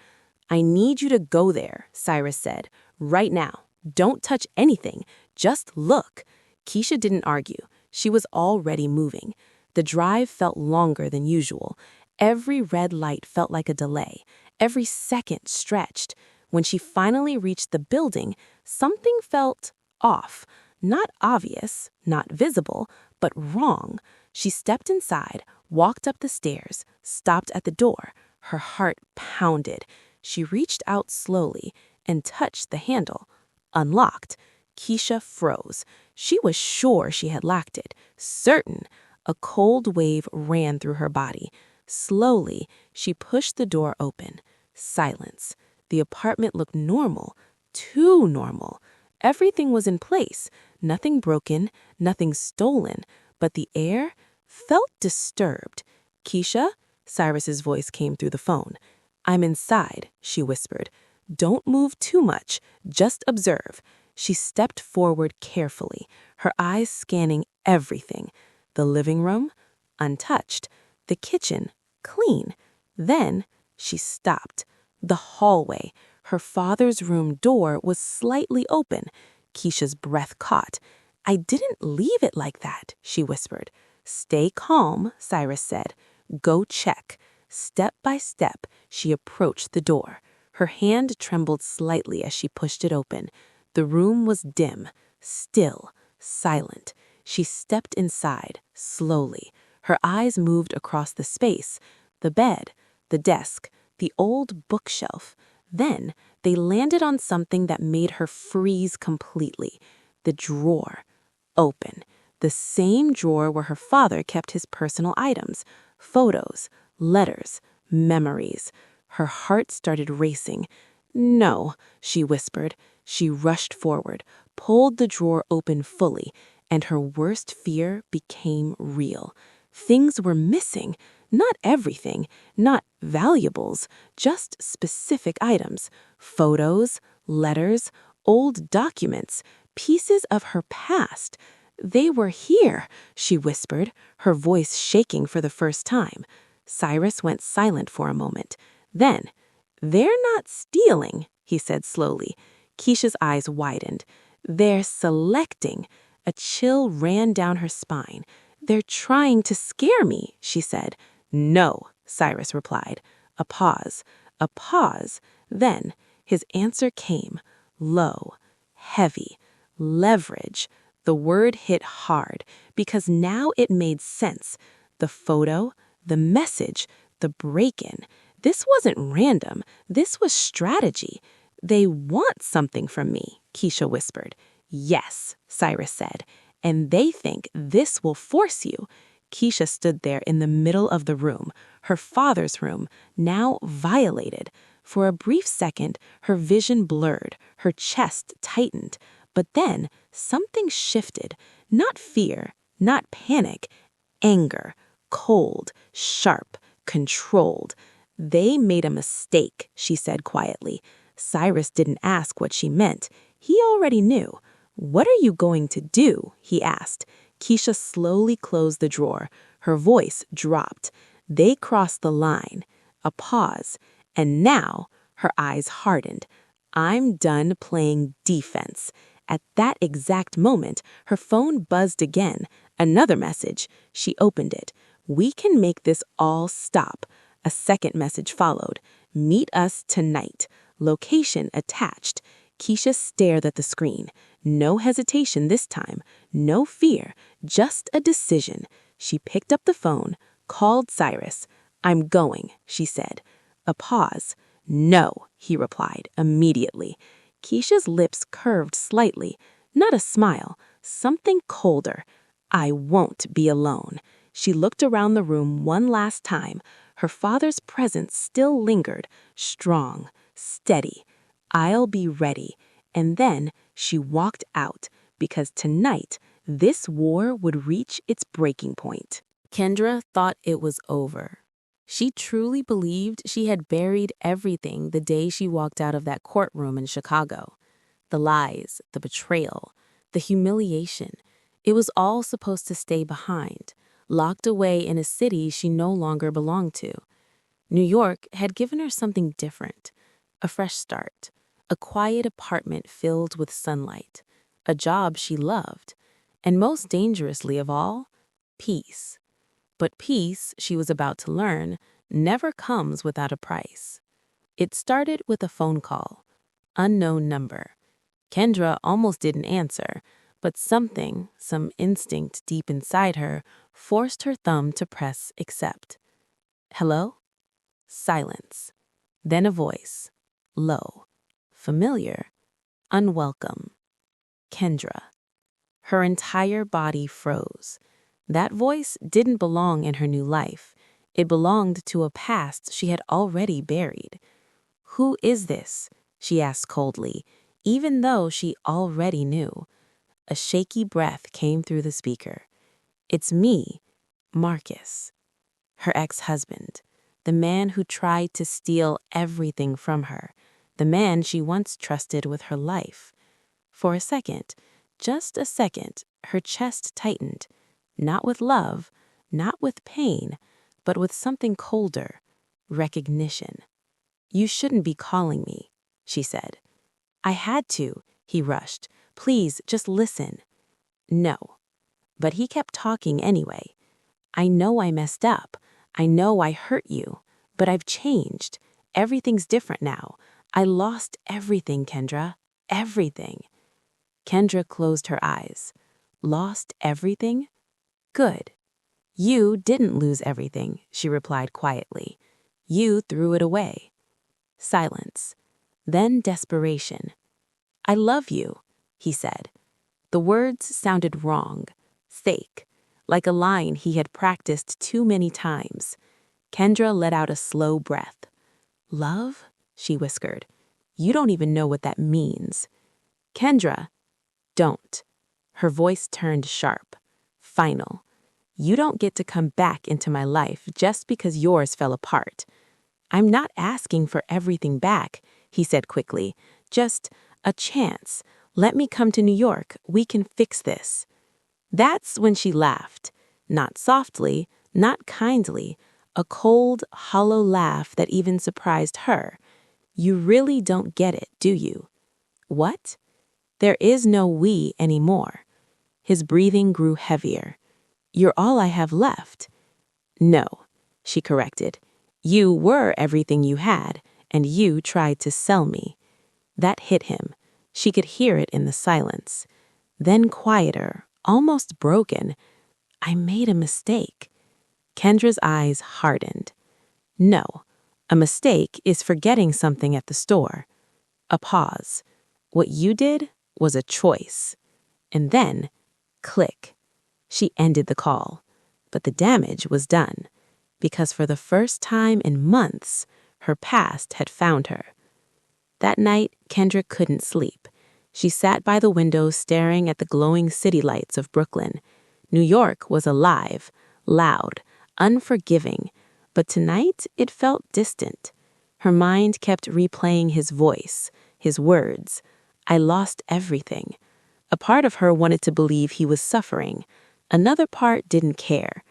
[SPEAKER 1] "I need you to go there," Cyrus said. "Right now. Don't touch anything. Just look." Keisha didn't argue. She was already moving. The drive felt longer than usual. Every red light felt like a delay. Every second stretched. When she finally reached the building, something felt off. Not obvious, not visible, but wrong. She stepped inside, walked up the stairs, stopped at the door. Her heart pounded. She reached out slowly and touched the handle. Unlocked. Keisha froze. She was sure she had locked it. Certain. A cold wave ran through her body. Slowly, she pushed the door open. Silence. The apartment looked normal. Too normal. Everything was in place. Nothing broken, nothing stolen. But the air felt disturbed. "Keisha?" Cyrus's voice came through the phone. "I'm inside," she whispered. "Don't move too much. Just observe." She stepped forward carefully, her eyes scanning everything. The living room, untouched. The kitchen, clean. Then she stopped. The hallway, her father's room door was slightly open. Keisha's breath caught. "I didn't leave it like that," she whispered. "Stay calm," Cyrus said. "Go check." Step by step, she approached the door. Her hand trembled slightly as she pushed it open. The room was dim, still, silent. She stepped inside, slowly. Her eyes moved across the space, the bed, the desk, the old bookshelf. Then they landed on something that made her freeze completely. The drawer. Open. The same drawer where her father kept his personal items, photos, letters, memories. Her heart started racing. "No," she whispered. She rushed forward, pulled the drawer open fully, and her worst fear became real. Things were missing. Not everything, not valuables, just specific items. Photos, letters, old documents, pieces of her past. "They were here," she whispered, her voice shaking for the first time. Cyrus went silent for a moment. Then, "They're not stealing," he said slowly. Keisha's eyes widened. "They're selecting." A chill ran down her spine. "They're trying to scare me," she said. "No," Cyrus replied. A pause. A pause. Then his answer came. Low. Heavy. Leverage. The word hit hard, because now it made sense. The photo, the message, the break-in. This wasn't random. This was strategy. "They want something from me," Keisha whispered. "Yes," Cyrus said. "And they think this will force you." Keisha stood there in the middle of the room, her father's room, now violated. For a brief second, her vision blurred, her chest tightened. But then something shifted. Not fear, not panic. Anger. Cold, sharp, controlled. "They made a mistake," she said quietly. Cyrus didn't ask what she meant. He already knew. "What are you going to do?" he asked. Keisha slowly closed the drawer. Her voice dropped. "They crossed the line." A pause. And now her eyes hardened. "I'm done playing defense." At that exact moment, her phone buzzed again. Another message. She opened it. "We can make this all stop." A second message followed. "Meet us tonight." Location attached. Keisha stared at the screen. No hesitation this time. No fear. Just a decision. She picked up the phone, called Cyrus. "I'm going," she said. A pause. "No," he replied immediately. Keisha's lips curved slightly. Not a smile. Something colder. "I won't be alone." She looked around the room one last time.
[SPEAKER 2] Her father's presence still lingered, strong, steady. I'll be ready. And then she walked out, because tonight this war would reach its breaking point.
[SPEAKER 1] Kendra thought it was over. She truly believed she had buried everything the day she walked out of that courtroom in Chicago. The lies, the betrayal, the humiliation. It was all supposed to stay behind, locked away in a city she no longer belonged to. New York had given her something different, a fresh start, a quiet apartment filled with sunlight, a job she loved, and most dangerously of all, peace. But peace, she was about to learn, never comes without a price. It started with a phone call. Unknown number. Kendra almost didn't answer, but something, some instinct deep inside her, forced her thumb to press accept. Hello? Silence. Then a voice. Low. Familiar. Unwelcome. Kendra. Her entire body froze. That voice didn't belong in her new life. It belonged to a past she had already buried. Who is this? She asked coldly, even though she already knew. A shaky breath came through the speaker. It's me, Marcus. Her ex-husband. The man who tried to steal everything from her. The man she once trusted with her life. For a second, just a second, her chest tightened. Not with love, not with pain, but with something colder. Recognition. You shouldn't be calling me, she said. I had to, he rushed. Please, just listen. No. But he kept talking anyway. I know I messed up. I know I hurt you. But I've changed. Everything's different now. I lost everything, Kendra. Everything. Kendra closed her eyes. Lost everything? Good. You didn't lose everything, she replied quietly. You threw it away. Silence. Then desperation. I love you, he said. The words sounded wrong, fake, like a line he had practiced too many times. Kendra let out a slow breath. Love? She whispered. You don't even know what that means. Kendra, don't. Her voice turned sharp, final. You don't get to come back into my life just because yours fell apart. I'm not asking for everything back, he said quickly. Just a chance. Let me come to New York. We can fix this. That's when she laughed. Not softly, not kindly. A cold, hollow laugh that even surprised her. You really don't get it, do you? What? There is no we anymore. His breathing grew heavier. You're all I have left. No, she corrected. You were everything you had, and you tried to sell me. That hit him. She could hear it in the silence. Then quieter, almost broken. I made a mistake. Kendra's eyes hardened. No, a mistake is forgetting something at the store. A pause. What you did was a choice. And then, click. She ended the call. But the damage was done. Because for the first time in months, her past had found her. That night, Kendra couldn't sleep. She sat by the window staring at the glowing city lights of Brooklyn. New York was alive, loud, unforgiving, but tonight it felt distant. Her mind kept replaying his voice, his words. I lost everything. A part of her wanted to believe he was suffering. Another part didn't care.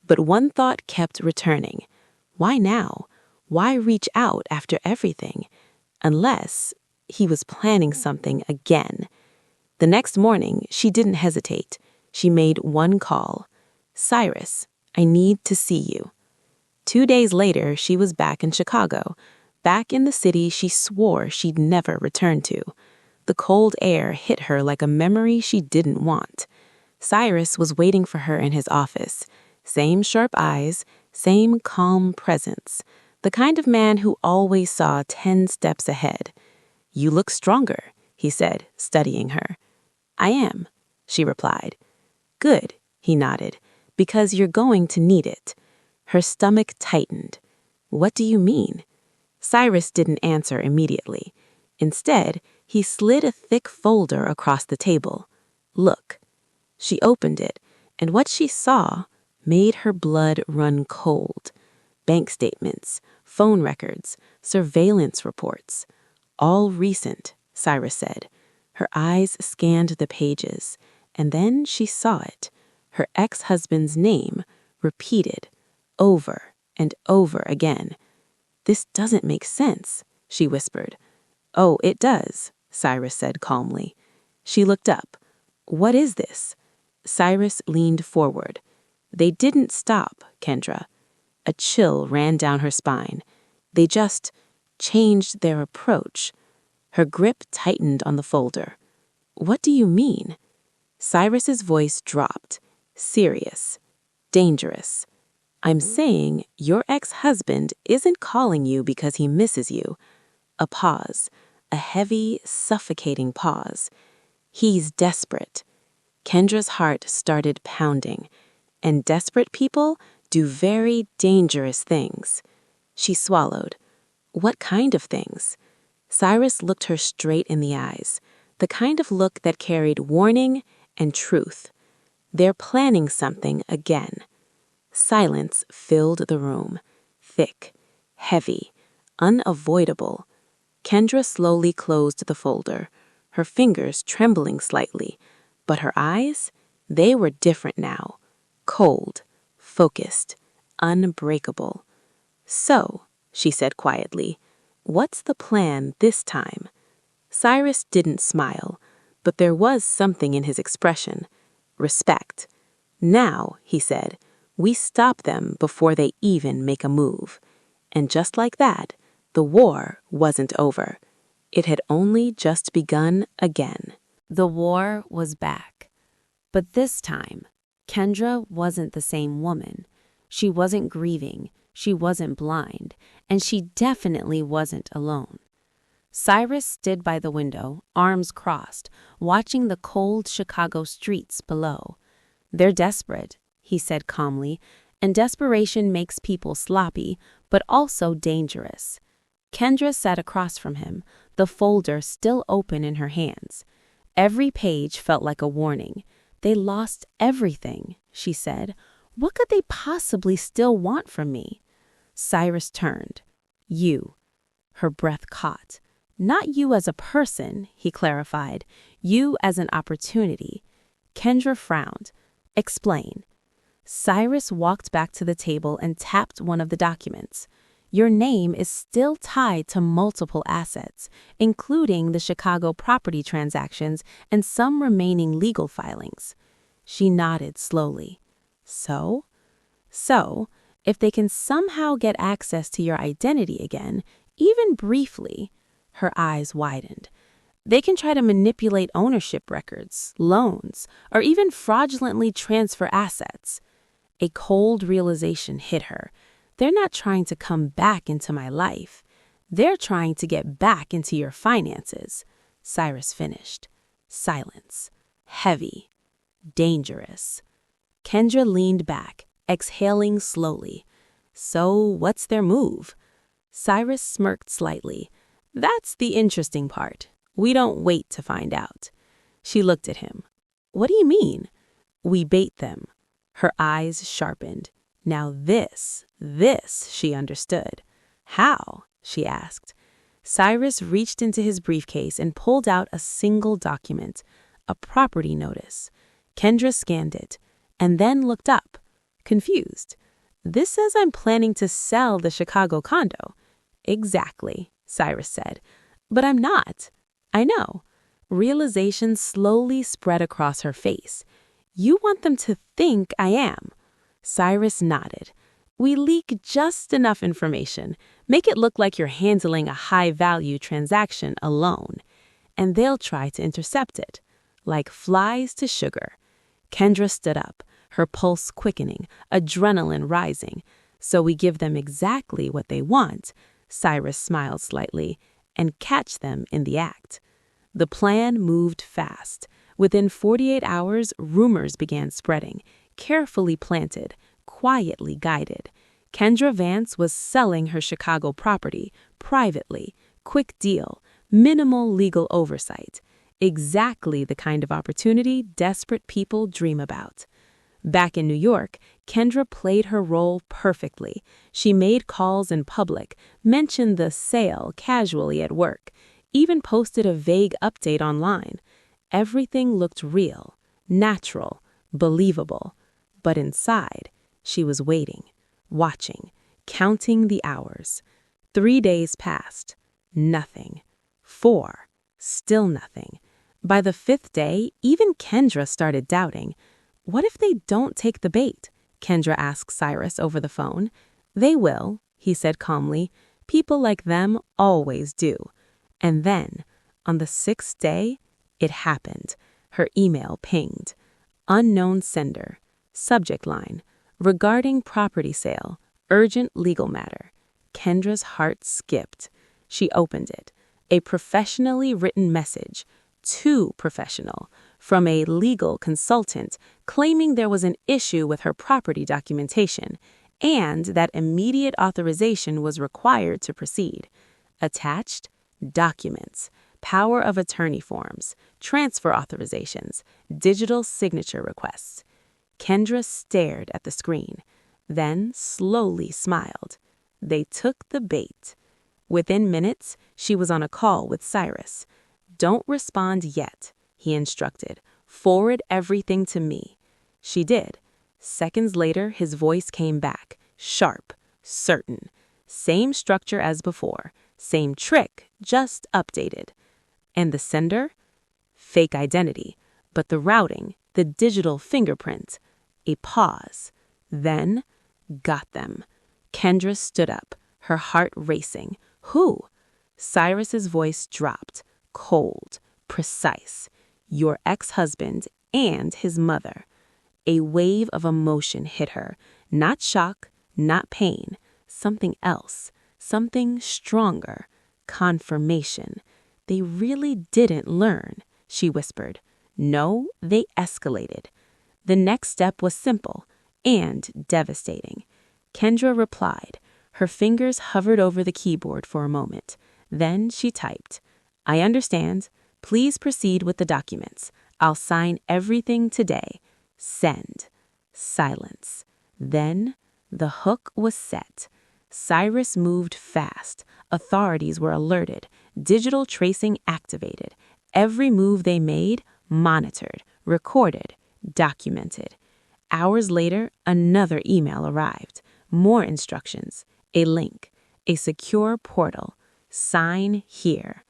[SPEAKER 1] But one thought kept returning. Why now? Why reach out after everything? Unless he was planning something again. The next morning, she didn't hesitate. She made one call. Cyrus, I need to see you. 2 days later, she was back in Chicago, back in the city she swore she'd never return to. The cold air hit her like a memory she didn't want. Cyrus was waiting for her in his office. Same sharp eyes, same calm presence. The kind of man who always saw 10 steps ahead. You look stronger, he said, studying her. I am, she replied. Good, he nodded, because you're going to need it. Her stomach tightened.
[SPEAKER 2] "What do you mean?" Cyrus didn't answer immediately. Instead, he slid a thick folder across the table. "Look." She opened it, and what she saw made her blood run cold. Bank statements, phone records, surveillance reports. All recent, Cyrus said. Her eyes scanned the pages, and then she saw it. Her ex-husband's name, repeated, over and over again. "This doesn't make sense," she whispered. "Oh, it does," Cyrus said calmly. She looked up. "What is this?" Cyrus leaned forward. "They didn't stop, Kendra." A chill ran down her spine. "They just changed their approach." Her grip tightened on the folder. "What do you mean?" Cyrus's voice dropped, serious, dangerous. "I'm saying your ex-husband isn't calling you because he misses you." A pause, a heavy, suffocating pause. "He's desperate." Kendra's heart started pounding, and desperate people do very dangerous things. She swallowed. What kind of things? Cyrus looked her straight in the eyes, the kind of look that carried warning and truth. "They're planning something again." Silence filled the room, thick, heavy, unavoidable. Kendra slowly closed the folder, her fingers trembling slightly, but her eyes, they were different now. Cold, focused, unbreakable. "So," she said quietly, "what's the plan this time?" Cyrus didn't smile, but there was something in his expression. Respect. "Now," he said, "we stop them before they even make a move." And just like that, the war wasn't over. It had only just begun again.
[SPEAKER 1] The war was back. But this time, Kendra wasn't the same woman. She wasn't grieving, she wasn't blind, and she definitely wasn't alone. Cyrus stood by the window, arms crossed, watching the cold Chicago streets below. "They're desperate," he said calmly, "and desperation makes people sloppy, but also dangerous." Kendra sat across from him, the folder still open in her hands. Every page felt like a warning. "They lost everything," she said. "What could they possibly still want from me?" Cyrus turned. "You." Her breath caught. "Not you as a person," he clarified. "You as an opportunity." Kendra frowned. "Explain." Cyrus walked back to the table and tapped one of the documents. "Your name is still tied to multiple assets, including the Chicago property transactions and some remaining legal filings." She nodded slowly. "So?" "So, if they can somehow get access to your identity again, even briefly," her eyes widened, "they can try to manipulate ownership records, loans, or even fraudulently transfer assets." A cold realization hit her. "They're not trying to come back into my life. They're trying to get back into your finances." Cyrus finished. Silence. Heavy. Dangerous. Kendra leaned back, exhaling slowly. "So what's their move?" Cyrus smirked slightly. "That's the interesting part. We don't wait to find out." She looked at him. "What do you mean?" "We bait them." Her eyes sharpened. Now this, she understood. "How?" she asked. Cyrus reached into his briefcase and pulled out a single document, a property notice. Kendra scanned it, and then looked up, confused. "This says I'm planning to sell the Chicago condo." "Exactly," Cyrus said. "But I'm not." "I know." Realization slowly spread across her face. "You want them to think I am." Cyrus nodded. "We leak just enough information, make it look like you're handling a high-value transaction alone, and they'll try to intercept it, like flies to sugar." Kendra stood up, her pulse quickening, adrenaline rising. "So we give them exactly what they want," Cyrus smiled slightly, "and catch them in the act." The plan moved fast. Within 48 hours, rumors began spreading, carefully planted, quietly guided.
[SPEAKER 2] Kendra Vance was selling her Chicago property privately, quick deal, minimal legal oversight. Exactly the kind of opportunity desperate people dream about. Back in New York, Kendra played her role perfectly. She made calls in public, mentioned the sale casually at work, even posted a vague update online. Everything looked real, natural, believable. But inside, she was waiting, watching, counting the hours. 3 days passed. Nothing. 4. Still nothing. By the 5th day, even Kendra started doubting. What if they don't take the bait? Kendra asked Cyrus over the phone. They will, he said calmly. People like them always do. And then, on the 6th day, it happened. Her email pinged. Unknown sender. Subject line. Regarding property sale. Urgent legal matter. Kendra's heart skipped. She opened it. A professionally written message. Too professional. From a legal consultant claiming there was an issue with her property documentation and that immediate authorization was required to proceed. Attached, documents, power of attorney forms, transfer authorizations, digital signature requests. Kendra stared at the screen, then slowly smiled. They took the bait. Within minutes, she was on a call with Cyrus. Don't respond yet, he instructed. Forward everything to me. She did. Seconds later, his voice came back, sharp, certain. Same structure as before, same trick, just updated. And the sender? Fake identity, but the routing, the digital fingerprint. A pause. Then, got them. Kendra stood up, her heart racing. Who? Cyrus's voice dropped, cold, precise. Your ex-husband and his mother. A wave of emotion hit her. Not shock, not pain. Something else. Something stronger. Confirmation. They really didn't learn, she whispered. No, they escalated. The next step was simple and devastating. Kendra replied. Her fingers hovered over the keyboard for a moment. Then she typed, I understand. Please proceed with the documents. I'll sign everything today. Send. Silence. Then the hook was set. Cyrus moved fast. Authorities were alerted. Digital tracing activated. Every move they made, monitored, recorded, documented. Hours later, another email arrived. More instructions. A link. A secure portal. Sign here.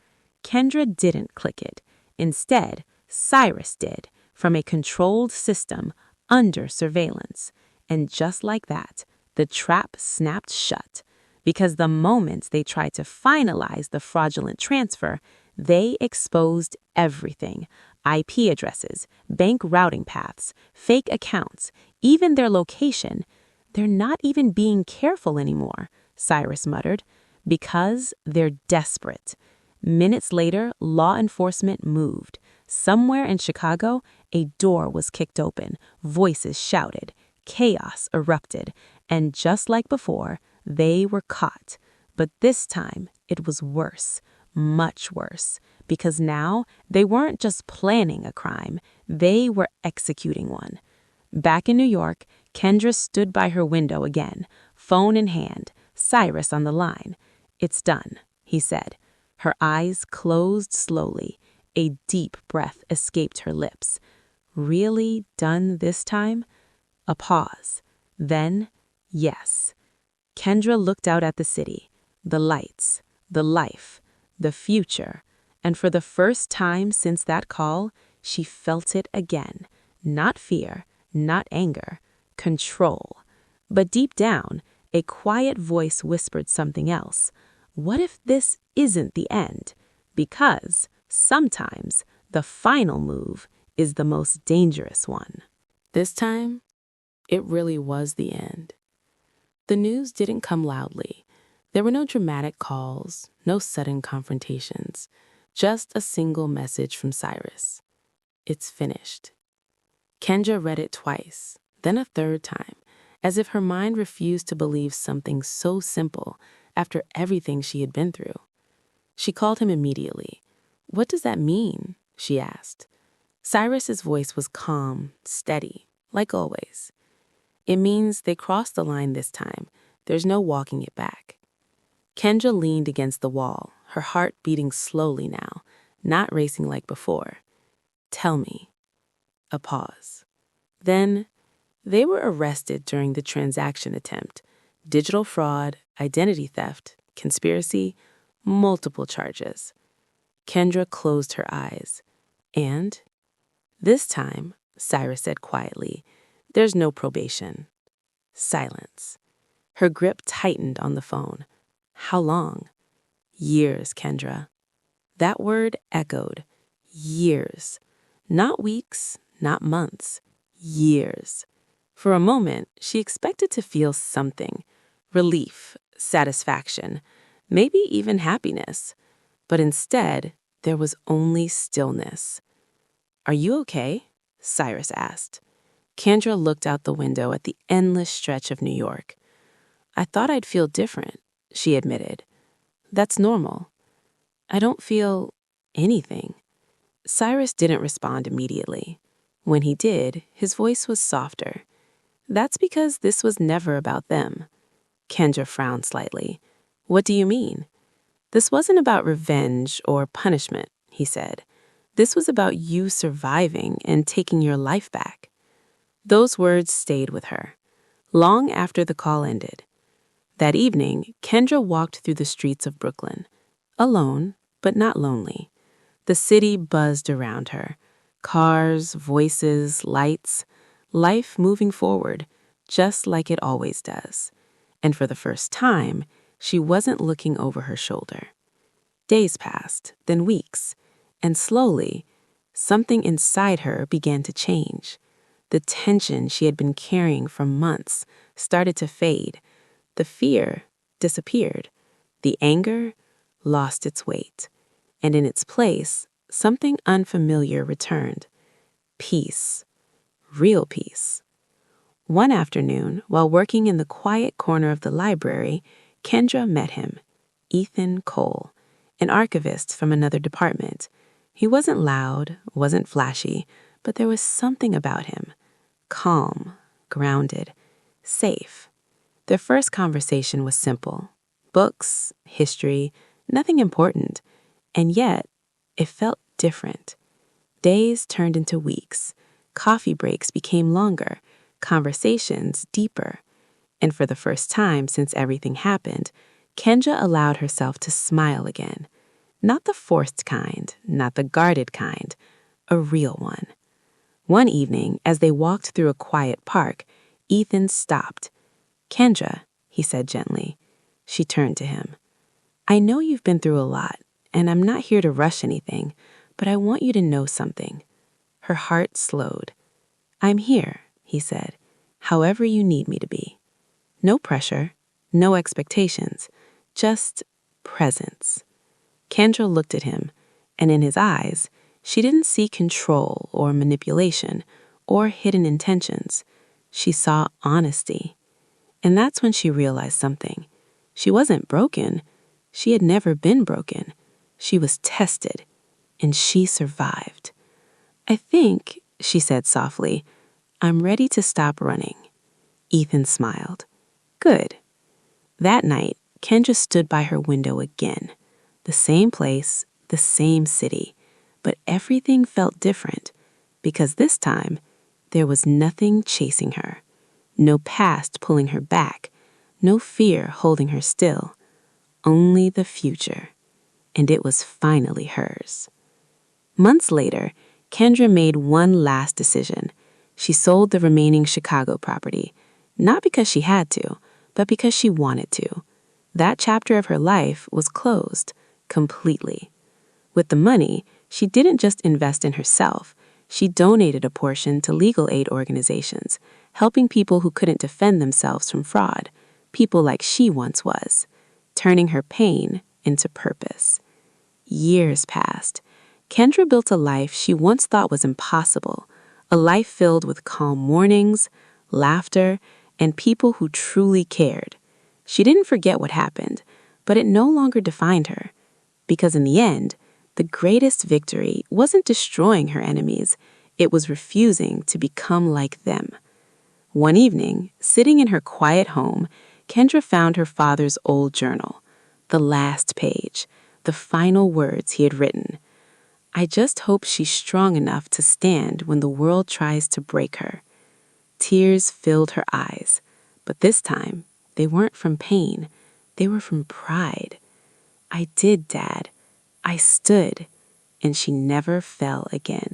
[SPEAKER 2] Kendra didn't click it. Instead, Cyrus did, from a controlled system under surveillance. And just like that, the trap snapped shut. Because the moment they tried to finalize the fraudulent transfer, they exposed everything. IP addresses, bank routing paths, fake accounts, even their location. They're not even being careful anymore, Cyrus muttered, because they're desperate. Minutes later, law enforcement moved. Somewhere in Chicago, a door was kicked open, voices shouted, chaos erupted, and just like before, they were caught. But this time, it was worse, much worse, because now they weren't just planning a crime, they were executing one. Back in New York, Kendra stood by her window again, phone in hand, Cyrus on the line. It's done, he said. Her eyes closed slowly. A deep breath escaped her lips. Really done this time? A pause. Then, yes. Kendra looked out at the city, the lights, the life, the future, and for the first time since that call, she felt it again. Not fear, not anger, control. But deep down, a quiet voice whispered something else. What if this isn't the end? Because sometimes the final move is the most dangerous one.
[SPEAKER 1] This time, it really was the end. The news didn't come loudly. There were no dramatic calls, no sudden confrontations, just a single message from Cyrus. It's finished. Kendra read it twice, then a third time, as if her mind refused to believe something so simple after everything she had been through. She called him immediately. "What does that mean?" she asked. Cyrus's voice was calm, steady, like always. "It means they crossed the line this time. There's no walking it back." Kendra leaned against the wall, her heart beating slowly now, not racing like before. "Tell me." A pause. Then, they were arrested during the transaction attempt. Digital fraud, identity theft, conspiracy, multiple charges. Kendra closed her eyes. "And?" "This time," Cyrus said quietly, "there's no probation." Silence. Her grip tightened on the phone. "How long?" "Years, Kendra." That word echoed. Years. Not weeks, not months. Years. For a moment, she expected to feel something. Relief, satisfaction, maybe even happiness. But instead, there was only stillness. "Are you okay?" Cyrus asked. Kendra looked out the window at the endless stretch of New York. "I thought I'd feel different," she admitted. "That's normal." "I don't feel anything." Cyrus didn't respond immediately. When he did, his voice was softer. "That's because this was never about them." Kendra frowned slightly. "What do you mean?" "This wasn't about revenge or punishment," he said. "This was about you surviving and taking your life back." Those words stayed with her, long after the call ended. That evening, Kendra walked through the streets of Brooklyn, alone, but not lonely. The city buzzed around her. Cars, voices, lights, life moving forward, just like it always does. And for the first time, she wasn't looking over her shoulder. Days passed, then weeks, and slowly, something inside her began to change. The tension she had been carrying for months started to fade. The fear disappeared. The anger lost its weight. And in its place, something unfamiliar returned. Peace. Real peace. One afternoon, while working in the quiet corner of the library, Kendra met him, Ethan Cole, an archivist from another department. He wasn't loud, wasn't flashy, but there was something about him. Calm, grounded, safe. Their first conversation was simple. Books, history, nothing important. And yet, it felt different. Days turned into weeks. Coffee breaks became longer, conversations deeper. And for the first time since everything happened, Kendra allowed herself to smile again. Not the forced kind, not the guarded kind, a real one. One evening, as they walked through a quiet park, Ethan stopped. "Kendra," he said gently. She turned to him. "I know you've been through a lot, and I'm not here to rush anything, but I want you to know something." Her heart slowed. "I'm here," he said, "however you need me to be." No pressure, no expectations, just presence. Kendra looked at him, and in his eyes, she didn't see control or manipulation or hidden intentions. She saw honesty. And that's when she realized something. She wasn't broken. She had never been broken. She was tested, and she survived. "I think," she said softly, "I'm ready to stop running." Ethan smiled. "Good." That night, Kendra stood by her window again. The same place, the same city, but everything felt different because this time there was nothing chasing her, no past pulling her back, no fear holding her still, only the future, and it was finally hers. Months later, Kendra made one last decision. She sold the remaining Chicago property, not because she had to, but because she wanted to. That chapter of her life was closed, completely. With the money, she didn't just invest in herself. She donated a portion to legal aid organizations, helping people who couldn't defend themselves from fraud, people like she once was, turning her pain into purpose. Years passed. Kendra built a life she once thought was impossible, a life filled with calm mornings, laughter,
[SPEAKER 2] and people who truly cared. She didn't forget what happened, but it no longer defined her. Because in the end, the greatest victory wasn't destroying her enemies, it was refusing to become like them. One evening, sitting in her quiet home, Kendra found her father's old journal. The last page, the final words he had written. "I just hope she's strong enough to stand when the world tries to break her." Tears filled her eyes, but this time they weren't from pain, they were from pride. "I did, Dad. I stood," and she never fell again.